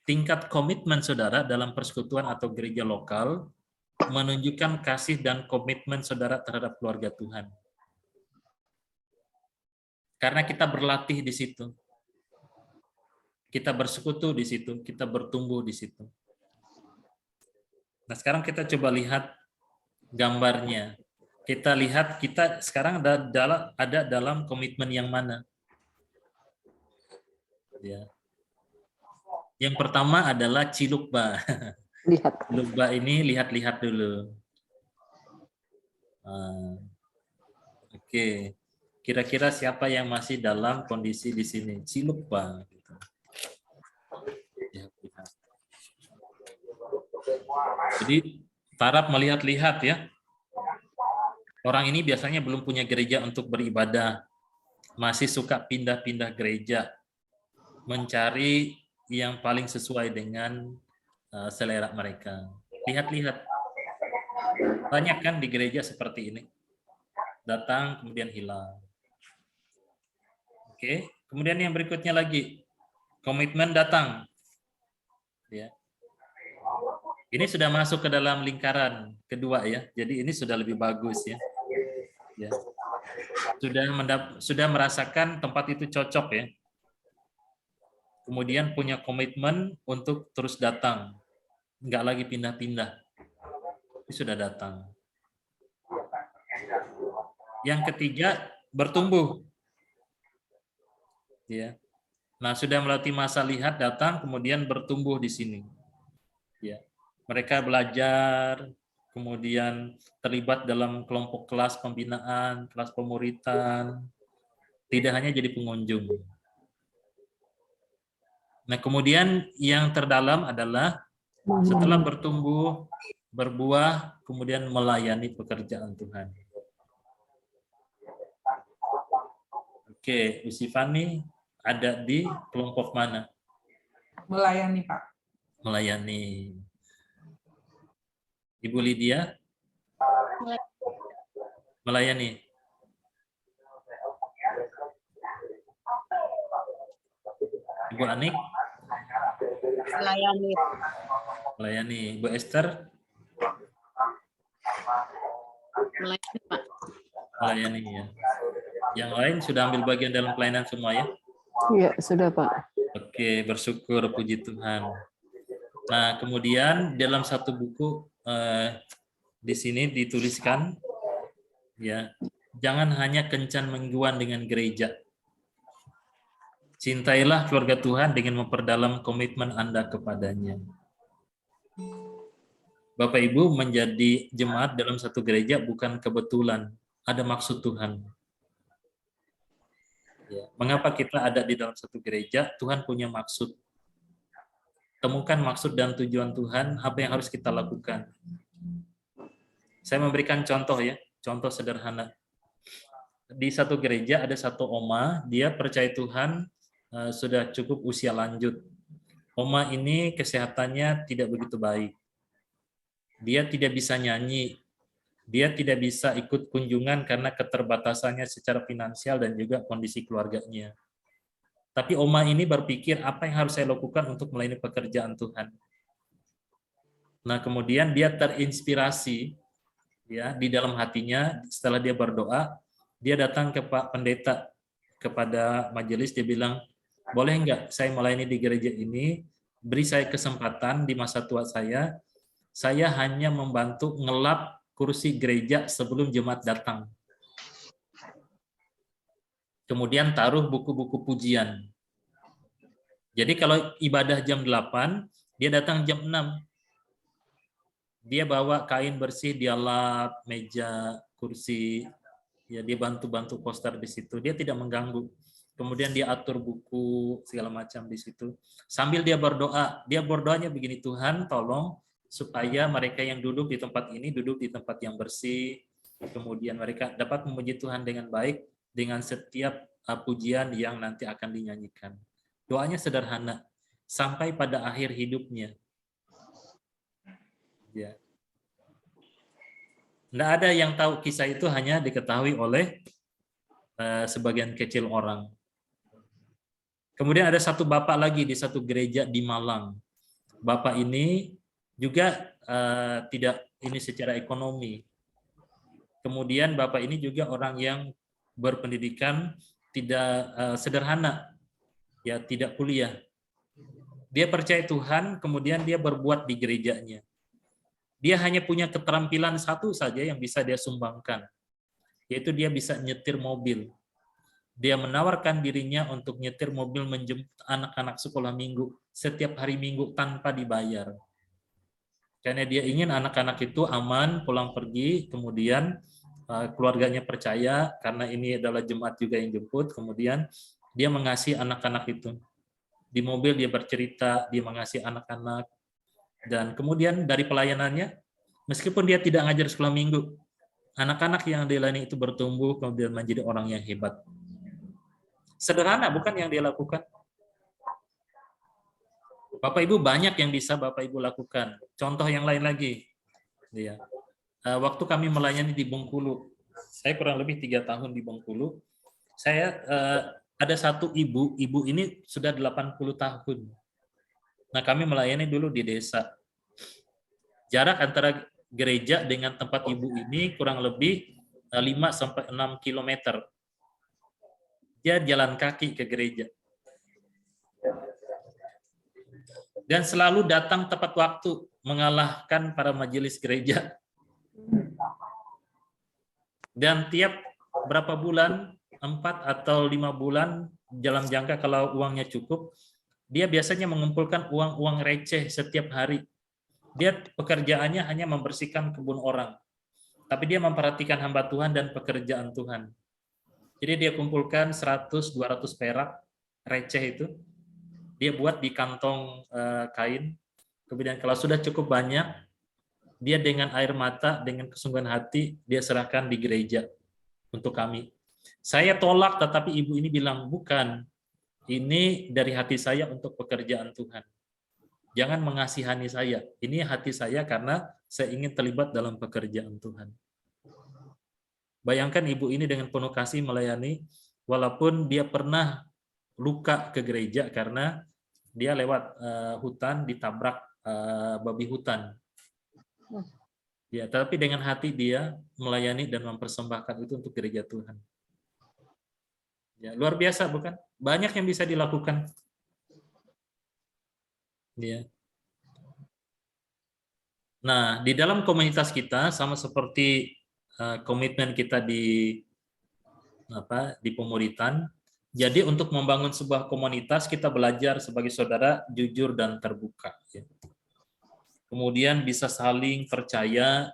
Tingkat komitmen saudara dalam persekutuan atau gereja lokal menunjukkan kasih dan komitmen saudara terhadap keluarga Tuhan. Karena kita berlatih di situ. Kita bersekutu di situ, kita bertumbuh di situ. Nah, sekarang kita coba lihat gambarnya. Kita lihat kita sekarang ada dalam komitmen yang mana. Ya. Yang pertama adalah Cilukba. Cilukba ini lihat-lihat dulu. Oke. Kira-kira siapa yang masih dalam kondisi di sini? Cilukba. Gitu. Jadi taraf melihat-lihat ya. Orang ini biasanya belum punya gereja untuk beribadah. Masih suka pindah-pindah gereja. Mencari yang paling sesuai dengan selera mereka. Lihat-lihat. Banyak kan di gereja seperti ini. Datang kemudian hilang. Oke, kemudian yang berikutnya lagi. Komitmen datang. Ya. Ini sudah masuk ke dalam lingkaran kedua ya. Jadi ini sudah lebih bagus ya. Ya. Sudah merasakan tempat itu cocok ya. Kemudian punya komitmen untuk terus datang. Enggak lagi pindah-pindah. Ini sudah datang. Yang ketiga, bertumbuh. Ya. Nah, sudah melalui masa lihat, datang, kemudian bertumbuh di sini. Ya. Mereka belajar, kemudian terlibat dalam kelompok kelas pembinaan, kelas pemuritan. Tidak hanya jadi pengunjung. Nah, kemudian yang terdalam adalah setelah bertumbuh, berbuah, kemudian melayani pekerjaan Tuhan. Oke, Usifani ada di kelompok mana? Melayani, Pak. Melayani. Ibu Lydia? Melayani. Ibu Anik? Melayani. Melayani. Bu Esther? Melayani, Pak. Melayani ya. Yang lain sudah ambil bagian dalam pelayanan semua ya? Iya, sudah Pak. Oke, bersyukur, puji Tuhan. Nah, kemudian dalam satu buku di sini dituliskan, ya, jangan hanya kencan mengguan dengan gereja. Cintailah keluarga Tuhan dengan memperdalam komitmen Anda kepadanya. Bapak Ibu menjadi jemaat dalam satu gereja bukan kebetulan, ada maksud Tuhan. Ya, mengapa kita ada di dalam satu gereja? Tuhan punya maksud. Temukan maksud dan tujuan Tuhan, apa yang harus kita lakukan. Saya memberikan contoh ya, contoh sederhana. Di satu gereja ada satu oma, dia percaya Tuhan, sudah cukup usia lanjut. Oma ini kesehatannya tidak begitu baik. Dia tidak bisa nyanyi, dia tidak bisa ikut kunjungan karena keterbatasannya secara finansial dan juga kondisi keluarganya. Tapi oma ini berpikir, apa yang harus saya lakukan untuk melayani pekerjaan Tuhan? Nah, kemudian dia terinspirasi ya di dalam hatinya. Setelah dia berdoa, dia datang ke Pak Pendeta, kepada majelis, dia bilang, boleh nggak saya melayani di gereja ini? Beri saya kesempatan di masa tua saya hanya membantu ngelap kursi gereja sebelum jemaat datang. Kemudian taruh buku-buku pujian. Jadi kalau ibadah jam 8, dia datang jam 6. Dia bawa kain bersih, dia lap meja, kursi, ya dia bantu-bantu poster di situ. Dia tidak mengganggu. Kemudian dia atur buku segala macam di situ. Sambil dia berdoa, dia berdoanya begini, Tuhan tolong supaya mereka yang duduk di tempat ini duduk di tempat yang bersih. Kemudian mereka dapat memuji Tuhan dengan baik dengan setiap pujian yang nanti akan dinyanyikan. Doanya sederhana sampai pada akhir hidupnya. Ya. Tidak ada yang tahu, kisah itu hanya diketahui oleh sebagian kecil orang. Kemudian ada satu bapak lagi di satu gereja di Malang. Bapak ini juga tidak ini secara ekonomi. Kemudian bapak ini juga orang yang berpendidikan tidak sederhana, ya tidak kuliah. Dia percaya Tuhan, kemudian dia berbuat di gerejanya. Dia hanya punya keterampilan satu saja yang bisa dia sumbangkan, yaitu dia bisa nyetir mobil. Dia menawarkan dirinya untuk nyetir mobil menjemput anak-anak sekolah minggu setiap hari Minggu tanpa dibayar. Karena dia ingin anak-anak itu aman pulang pergi, kemudian keluarganya percaya karena ini adalah jemaat juga yang jemput, kemudian dia mengasihi anak-anak itu. Di mobil dia bercerita, dia mengasihi anak-anak, dan kemudian dari pelayanannya, meskipun dia tidak ngajar sekolah minggu, anak-anak yang dilayani itu bertumbuh kemudian menjadi orang yang hebat. Sederhana bukan yang dia lakukan? Bapak Ibu banyak yang bisa Bapak Ibu lakukan. Contoh yang lain lagi. Ya. Waktu kami melayani di Bengkulu, saya kurang lebih 3 tahun di Bengkulu, saya ada satu ibu ini sudah 80 tahun. Nah, kami melayani dulu di desa. Jarak antara gereja dengan tempat ibu ini kurang lebih 5-6 kilometer. Dia jalan kaki ke gereja. Dan selalu datang tepat waktu, mengalahkan para majelis gereja. Dan tiap berapa bulan, 4 atau 5 bulan, dalam jangka kalau uangnya cukup, dia biasanya mengumpulkan uang-uang receh setiap hari. Dia pekerjaannya hanya membersihkan kebun orang. Tapi dia memperhatikan hamba Tuhan dan pekerjaan Tuhan. Jadi dia kumpulkan 100-200 perak receh itu, dia buat di kantong kain. Kemudian kalau sudah cukup banyak, dia dengan air mata, dengan kesungguhan hati, dia serahkan di gereja untuk kami. Saya tolak, tetapi ibu ini bilang, bukan, ini dari hati saya untuk pekerjaan Tuhan. Jangan mengasihani saya, ini hati saya karena saya ingin terlibat dalam pekerjaan Tuhan. Bayangkan ibu ini dengan penuh kasih melayani, walaupun dia pernah luka ke gereja karena dia lewat hutan ditabrak babi hutan. Ya, tapi dengan hati dia melayani dan mempersembahkan itu untuk gereja Tuhan. Ya, luar biasa bukan? Banyak yang bisa dilakukan. Ya. Nah, di dalam komunitas kita sama seperti komitmen kita di pemuritan. Jadi untuk membangun sebuah komunitas kita belajar sebagai saudara jujur dan terbuka. Ya. kemudian bisa saling percaya,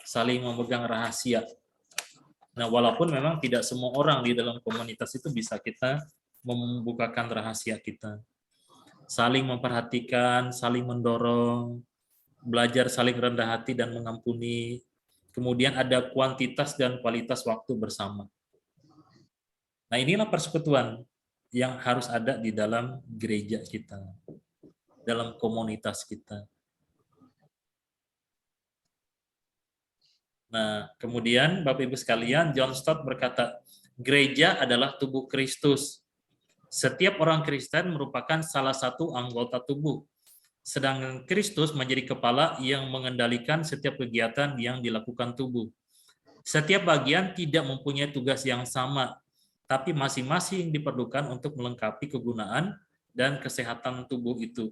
saling memegang rahasia. Nah, walaupun memang tidak semua orang di dalam komunitas itu bisa kita membukakan rahasia kita. Saling memperhatikan, saling mendorong, belajar saling rendah hati dan mengampuni. Kemudian ada kuantitas dan kualitas waktu bersama. Nah, inilah persekutuan yang harus ada di dalam gereja kita, dalam komunitas kita. Nah, kemudian Bapak Ibu sekalian, John Stott berkata, gereja adalah tubuh Kristus. Setiap orang Kristen merupakan salah satu anggota tubuh. Sedangkan Kristus menjadi kepala yang mengendalikan setiap kegiatan yang dilakukan tubuh. Setiap bagian tidak mempunyai tugas yang sama, tapi masing-masing diperlukan untuk melengkapi kegunaan dan kesehatan tubuh itu.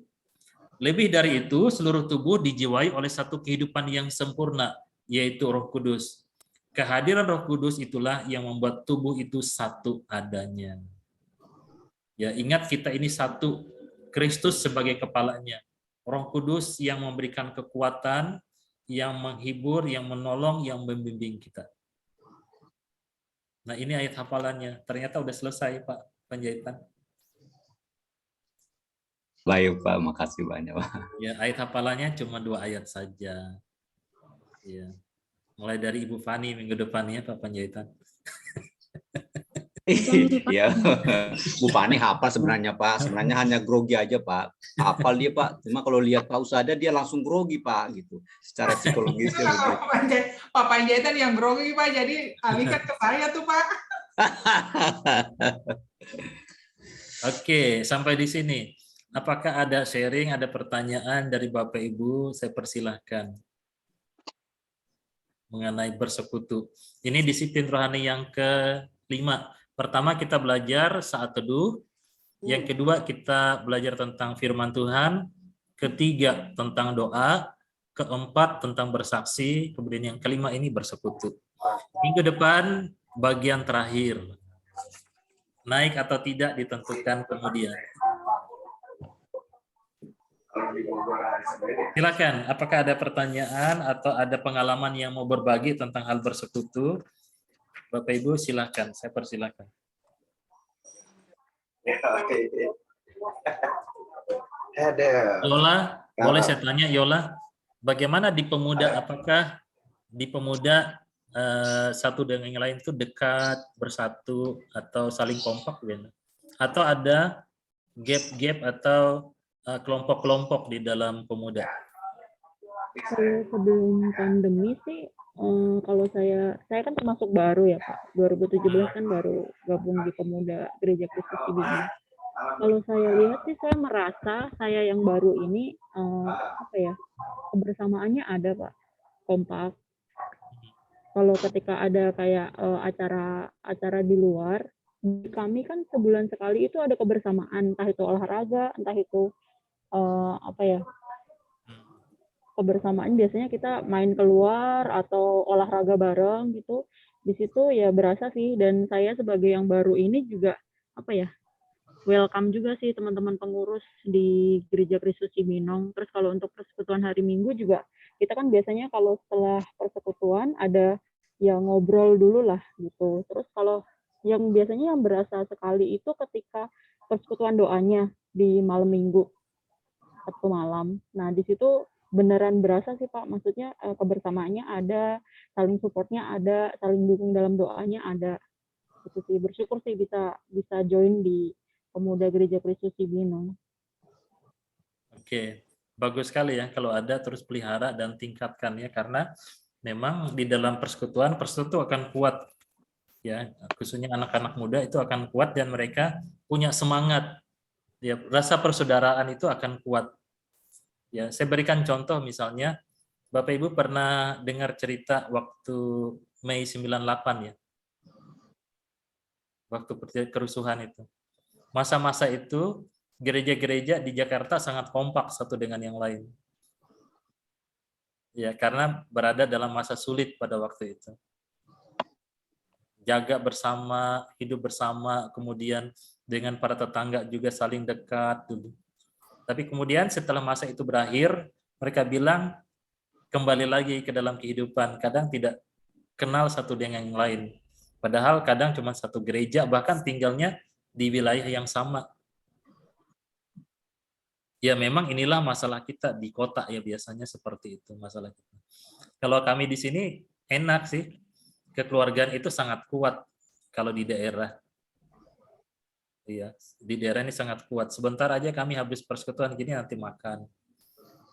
Lebih dari itu, seluruh tubuh dijiwai oleh satu kehidupan yang sempurna, yaitu Roh Kudus. Kehadiran Roh Kudus itulah yang membuat tubuh itu satu adanya. Ya, ingat kita ini satu, Kristus sebagai kepalanya. Roh Kudus yang memberikan kekuatan, yang menghibur, yang menolong, yang membimbing kita. Nah, ini ayat hafalannya. Ternyata udah selesai, Pak Panjaitan. Baik, Pak. Makasih banyak, Pak. Ya, ayat hafalannya cuma 2 ayat saja. Ya. Mulai dari Ibu Fani minggu depannya, Pak Panjaitan. Iya, Bu Fani hafal sebenarnya, Pak. Sebenarnya hanya grogi aja, Pak. Hafal dia, Pak. Cuma kalau lihat Pak Usada dia langsung grogi, Pak, gitu. Secara psikologis. Itu kalau Pak Panjaitan yang grogi, Pak, jadi alihkan ke saya tuh, Pak. Oke, sampai di sini. Apakah ada sharing, ada pertanyaan dari Bapak Ibu? Saya persilahkan mengenai bersekutu. Ini disiplin rohani yang ke-5. Pertama, kita belajar saat teduh. Yang kedua, kita belajar tentang firman Tuhan. Ketiga, tentang doa. Keempat, tentang bersaksi. Kemudian yang kelima ini bersekutu. Minggu depan, bagian terakhir. Naik atau tidak ditentukan kemudian. Silakan, apakah ada pertanyaan atau ada pengalaman yang mau berbagi tentang hal bersekutu? Bapak Ibu silakan, saya persilakan. Yola, boleh saya tanya Yola, bagaimana di pemuda, apakah di pemuda satu dengan yang lain itu dekat, bersatu, atau saling kompak? Atau ada gap-gap atau kelompok-kelompok di dalam pemuda? Kalau sebelum pandemi sih, kalau saya kan termasuk baru ya Pak, 2017 kan baru gabung di Pemuda Gereja Kristus Cibinong. Kalau saya lihat sih, saya merasa saya yang baru ini kebersamaannya ada Pak, kompak. Kalau ketika ada kayak acara di luar, kami kan sebulan sekali itu ada kebersamaan, entah itu olahraga, entah itu kebersamaan, biasanya kita main keluar atau olahraga bareng gitu. Di situ ya berasa sih, dan saya sebagai yang baru ini juga welcome juga sih teman-teman pengurus di Gereja Kristus Cibinong. Terus kalau untuk persekutuan hari Minggu juga, kita kan biasanya kalau setelah persekutuan ada yang ngobrol dulu lah gitu. Terus kalau yang biasanya yang berasa sekali itu ketika persekutuan doanya di malam Minggu, Sabtu malam. Nah, di situ beneran berasa sih Pak, maksudnya kebersamaannya ada, saling supportnya ada, saling dukung dalam doanya ada. Itu sih, bersyukur sih bisa join di Pemuda Gereja Kristus Cibinong. Oke, bagus sekali ya kalau ada, terus pelihara dan tingkatkan ya, karena memang di dalam persekutuan akan kuat ya, khususnya anak-anak muda itu akan kuat dan mereka punya semangat ya, rasa persaudaraan itu akan kuat. Ya, saya berikan contoh misalnya, Bapak Ibu pernah dengar cerita waktu Mei 98 ya. Waktu kerusuhan itu. Masa-masa itu gereja-gereja di Jakarta sangat kompak satu dengan yang lain. Ya, karena berada dalam masa sulit pada waktu itu. Jaga bersama, hidup bersama, kemudian dengan para tetangga juga saling dekat dulu. Tapi kemudian setelah masa itu berakhir, mereka bilang kembali lagi ke dalam kehidupan, kadang tidak kenal satu dengan yang lain. Padahal kadang cuma satu gereja, bahkan tinggalnya di wilayah yang sama. Ya memang inilah masalah kita di kota ya, biasanya seperti itu masalah kita. Kalau kami di sini enak sih, kekeluargaan itu sangat kuat kalau di daerah. Iya, di daerah ini sangat kuat. Sebentar aja kami habis persekutuan gini nanti makan.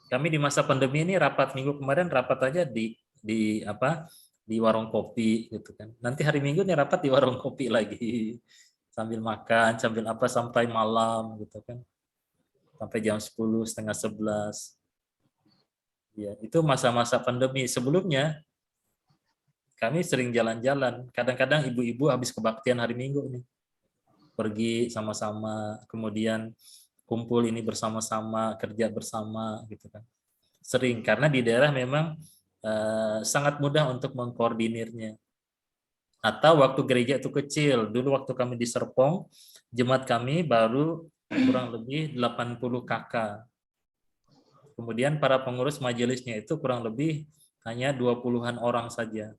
Kami di masa pandemi ini rapat minggu kemarin rapat aja di warung kopi gitu kan. Nanti hari Minggunya rapat di warung kopi lagi. Sambil makan, sampai malam gitu kan. Sampai jam 10, setengah 11. Ya, itu masa-masa pandemi. Sebelumnya kami sering jalan-jalan. Kadang-kadang ibu-ibu habis kebaktian hari Minggu nih. Pergi sama-sama, kemudian kumpul ini bersama-sama, kerja bersama gitu kan. Sering, karena di daerah memang sangat mudah untuk mengkoordinirnya. Atau waktu gereja itu kecil, dulu waktu kami di Serpong, jemaat kami baru kurang lebih 80 kakak. Kemudian para pengurus majelisnya itu kurang lebih hanya 20-an orang saja.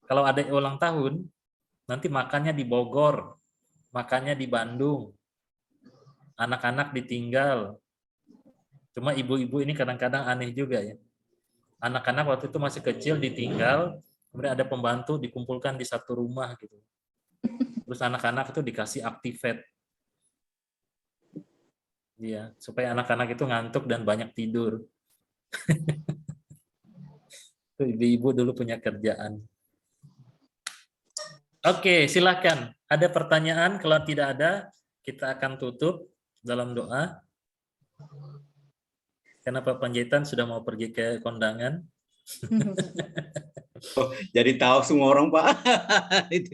Kalau ada ulang tahun, nanti makannya di Bogor, makannya di Bandung, anak-anak ditinggal. Cuma ibu-ibu ini kadang-kadang aneh juga ya. Anak-anak waktu itu masih kecil ditinggal, kemudian ada pembantu dikumpulkan di satu rumah gitu. Terus anak-anak itu dikasih Activate. Iya, supaya anak-anak itu ngantuk dan banyak tidur. Ibu-ibu dulu punya kerjaan. Oke, silakan. Ada pertanyaan? Kalau tidak ada, kita akan tutup dalam doa. Karena Pak Panjaitan sudah mau pergi ke kondangan. Jadi tahu semua orang, Pak.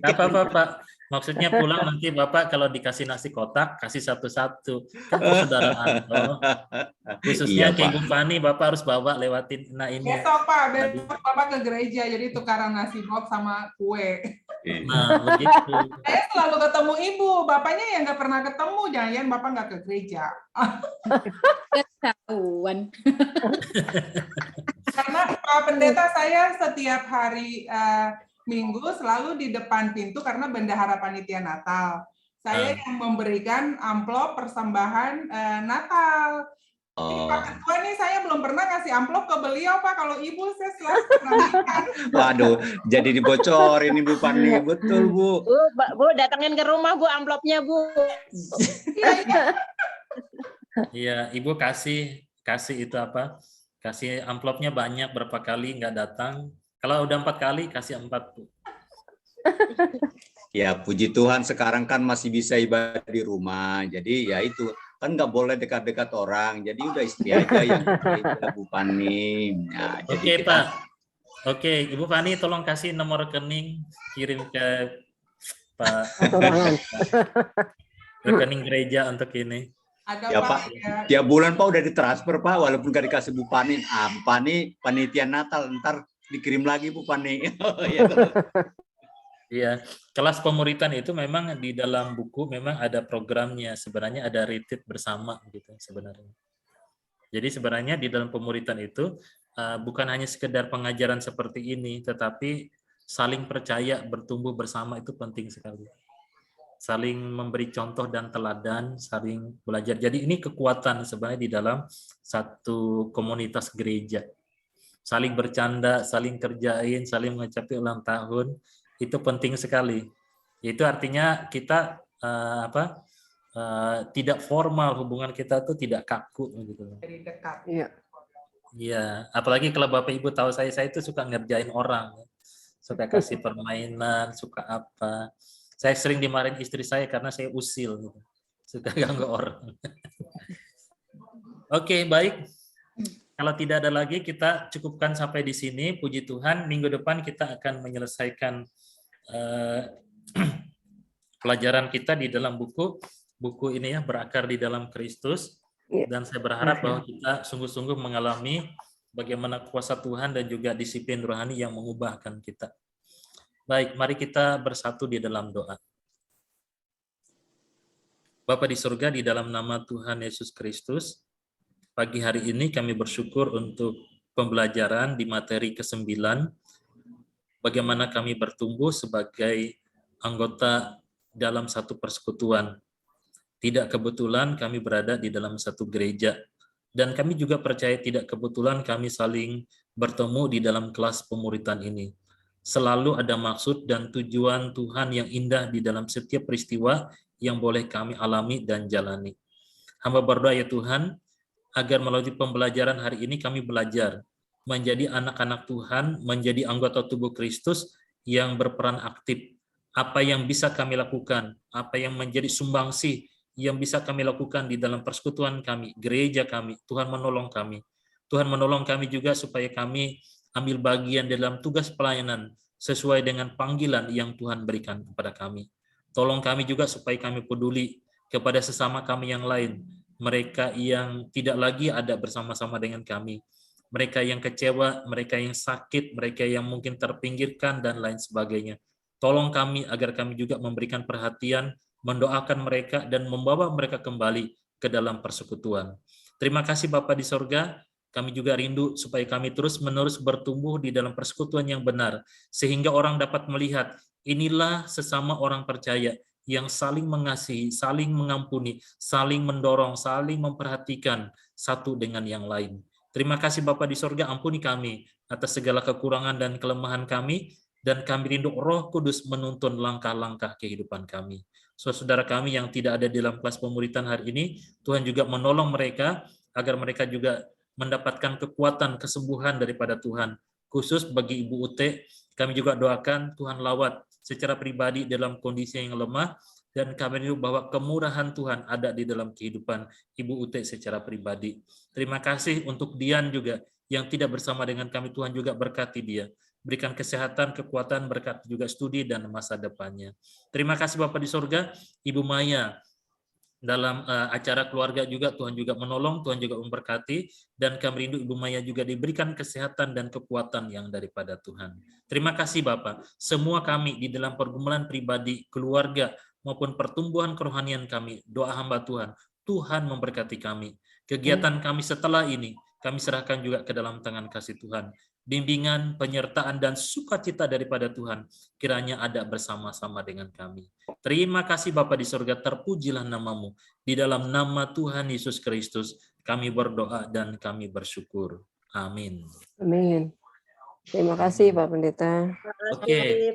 Gak apa-apa, Pak. Maksudnya pulang nanti Bapak kalau dikasih nasi kotak, kasih satu-satu. Kan persaudaraan. Khususnya Iya, ke Pak. Ibu Fani, Bapak harus bawa lewatin. Nah ini. Besok Pak, besok Bapak ke gereja, jadi tukaran nasi box sama kue. Nah, begitu. Saya selalu ketemu Ibu, Bapaknya yang nggak pernah ketemu, jangan-jangan Bapak nggak ke gereja. Ketahuan. Karena Pak Pendeta, saya setiap hari Minggu selalu di depan pintu karena bendahara panitia Natal. Saya yang memberikan amplop persembahan Natal. Ini Pak Ketua nih, saya belum pernah ngasih amplop ke beliau, Pak. Kalau Ibu, saya selalu pernah. Waduh, jadi dibocorin Ibu Fani. Betul, Bu. Bu, datangin ke rumah, Bu, amplopnya, Bu. Iya, Ibu kasih itu apa? Kasih amplopnya banyak, berapa kali nggak datang. Kalau udah 4 kali, kasih 4. Ya, puji Tuhan sekarang kan masih bisa ibadah di rumah. Jadi ya itu, kan nggak boleh dekat-dekat orang. Jadi udah istri aja yang Bu Fani. Nah, Oke, Pak. Oke, Ibu Fani tolong kasih nomor rekening, kirim ke Pak. Rekening gereja untuk ini. Ada Ya Pak, Pak, tiap bulan Pak udah ditransfer Pak, walaupun gak dikasih Bu Fani. Bu Fani panitia Natal, ntar dikirim lagi Bu Fani. Iya, kelas pemuritan itu memang di dalam buku memang ada programnya, sebenarnya ada retreat bersama gitu sebenarnya. Jadi sebenarnya di dalam pemuritan itu bukan hanya sekedar pengajaran seperti ini, tetapi saling percaya, bertumbuh bersama itu penting sekali. Saling memberi contoh dan teladan, saling belajar. Jadi ini kekuatan sebenarnya di dalam satu komunitas gereja. Saling bercanda, saling kerjain, saling mengucapkan ulang tahun, itu penting sekali. Itu artinya kita tidak formal, hubungan kita tuh tidak kaku gitu. Jadi dekat. Iya. Iya, apalagi kalau Bapak Ibu tahu saya itu suka ngerjain orang, suka kasih permainan, suka apa. Saya sering dimarahin istri saya karena saya usil, gitu. Suka ganggu orang. Oke, baik. Kalau tidak ada lagi, kita cukupkan sampai di sini. Puji Tuhan, minggu depan kita akan menyelesaikan pelajaran kita di dalam buku ini ya, Berakar di Dalam Kristus. Dan saya berharap bahwa kita sungguh-sungguh mengalami bagaimana kuasa Tuhan dan juga disiplin rohani yang mengubahkan kita. Baik, mari kita bersatu di dalam doa. Bapa di surga, di dalam nama Tuhan Yesus Kristus, pagi hari ini kami bersyukur untuk pembelajaran di materi ke-9, bagaimana kami bertumbuh sebagai anggota dalam satu persekutuan. Tidak kebetulan kami berada di dalam satu gereja, dan kami juga percaya tidak kebetulan kami saling bertemu di dalam kelas pemuritan ini. Selalu ada maksud dan tujuan Tuhan yang indah di dalam setiap peristiwa yang boleh kami alami dan jalani. Hamba berdoa ya Tuhan, agar melalui pembelajaran hari ini kami belajar menjadi anak-anak Tuhan, menjadi anggota tubuh Kristus yang berperan aktif. Apa yang bisa kami lakukan, apa yang menjadi sumbangsih yang bisa kami lakukan di dalam persekutuan kami, gereja kami, Tuhan menolong kami. Tuhan menolong kami juga supaya kami ambil bagian dalam tugas pelayanan sesuai dengan panggilan yang Tuhan berikan kepada kami. Tolong kami juga supaya kami peduli kepada sesama kami yang lain, mereka yang tidak lagi ada bersama-sama dengan kami, mereka yang kecewa, mereka yang sakit, mereka yang mungkin terpinggirkan, dan lain sebagainya. Tolong kami agar kami juga memberikan perhatian, mendoakan mereka, dan membawa mereka kembali ke dalam persekutuan. Terima kasih Bapa di sorga, kami juga rindu supaya kami terus-menerus bertumbuh di dalam persekutuan yang benar, sehingga orang dapat melihat inilah sesama orang percaya yang saling mengasihi, saling mengampuni, saling mendorong, saling memperhatikan satu dengan yang lain. Terima kasih Bapa di sorga, ampuni kami atas segala kekurangan dan kelemahan kami, dan kami rindu Roh Kudus menuntun langkah-langkah kehidupan kami. Saudara kami yang tidak ada dalam kelas pemuritan hari ini, Tuhan juga menolong mereka agar mereka juga mendapatkan kekuatan kesembuhan daripada Tuhan. Khusus bagi Ibu Ute, kami juga doakan Tuhan lawat secara pribadi dalam kondisi yang lemah, dan kami rindu bahwa kemurahan Tuhan ada di dalam kehidupan Ibu Ute secara pribadi. Terima kasih untuk Dian juga yang tidak bersama dengan kami, Tuhan juga berkati dia. Berikan kesehatan, kekuatan, berkat juga studi dan masa depannya. Terima kasih Bapa di sorga, Ibu Maya dalam acara keluarga juga Tuhan juga menolong, Tuhan juga memberkati, dan kami rindu Ibu Maya juga diberikan kesehatan dan kekuatan yang daripada Tuhan. Terima kasih Bapak. Semua kami di dalam pergumulan pribadi, keluarga, maupun pertumbuhan kerohanian kami, doa hamba Tuhan, Tuhan memberkati kami. Kegiatan kami setelah ini, kami serahkan juga ke dalam tangan kasih Tuhan. Bimbingan, penyertaan, dan sukacita daripada Tuhan kiranya ada bersama-sama dengan kami. Terima kasih Bapa di surga, terpujilah namamu. Di dalam nama Tuhan Yesus Kristus kami berdoa dan kami bersyukur. Amin. Amin. Terima kasih Pak Pendeta. Oke.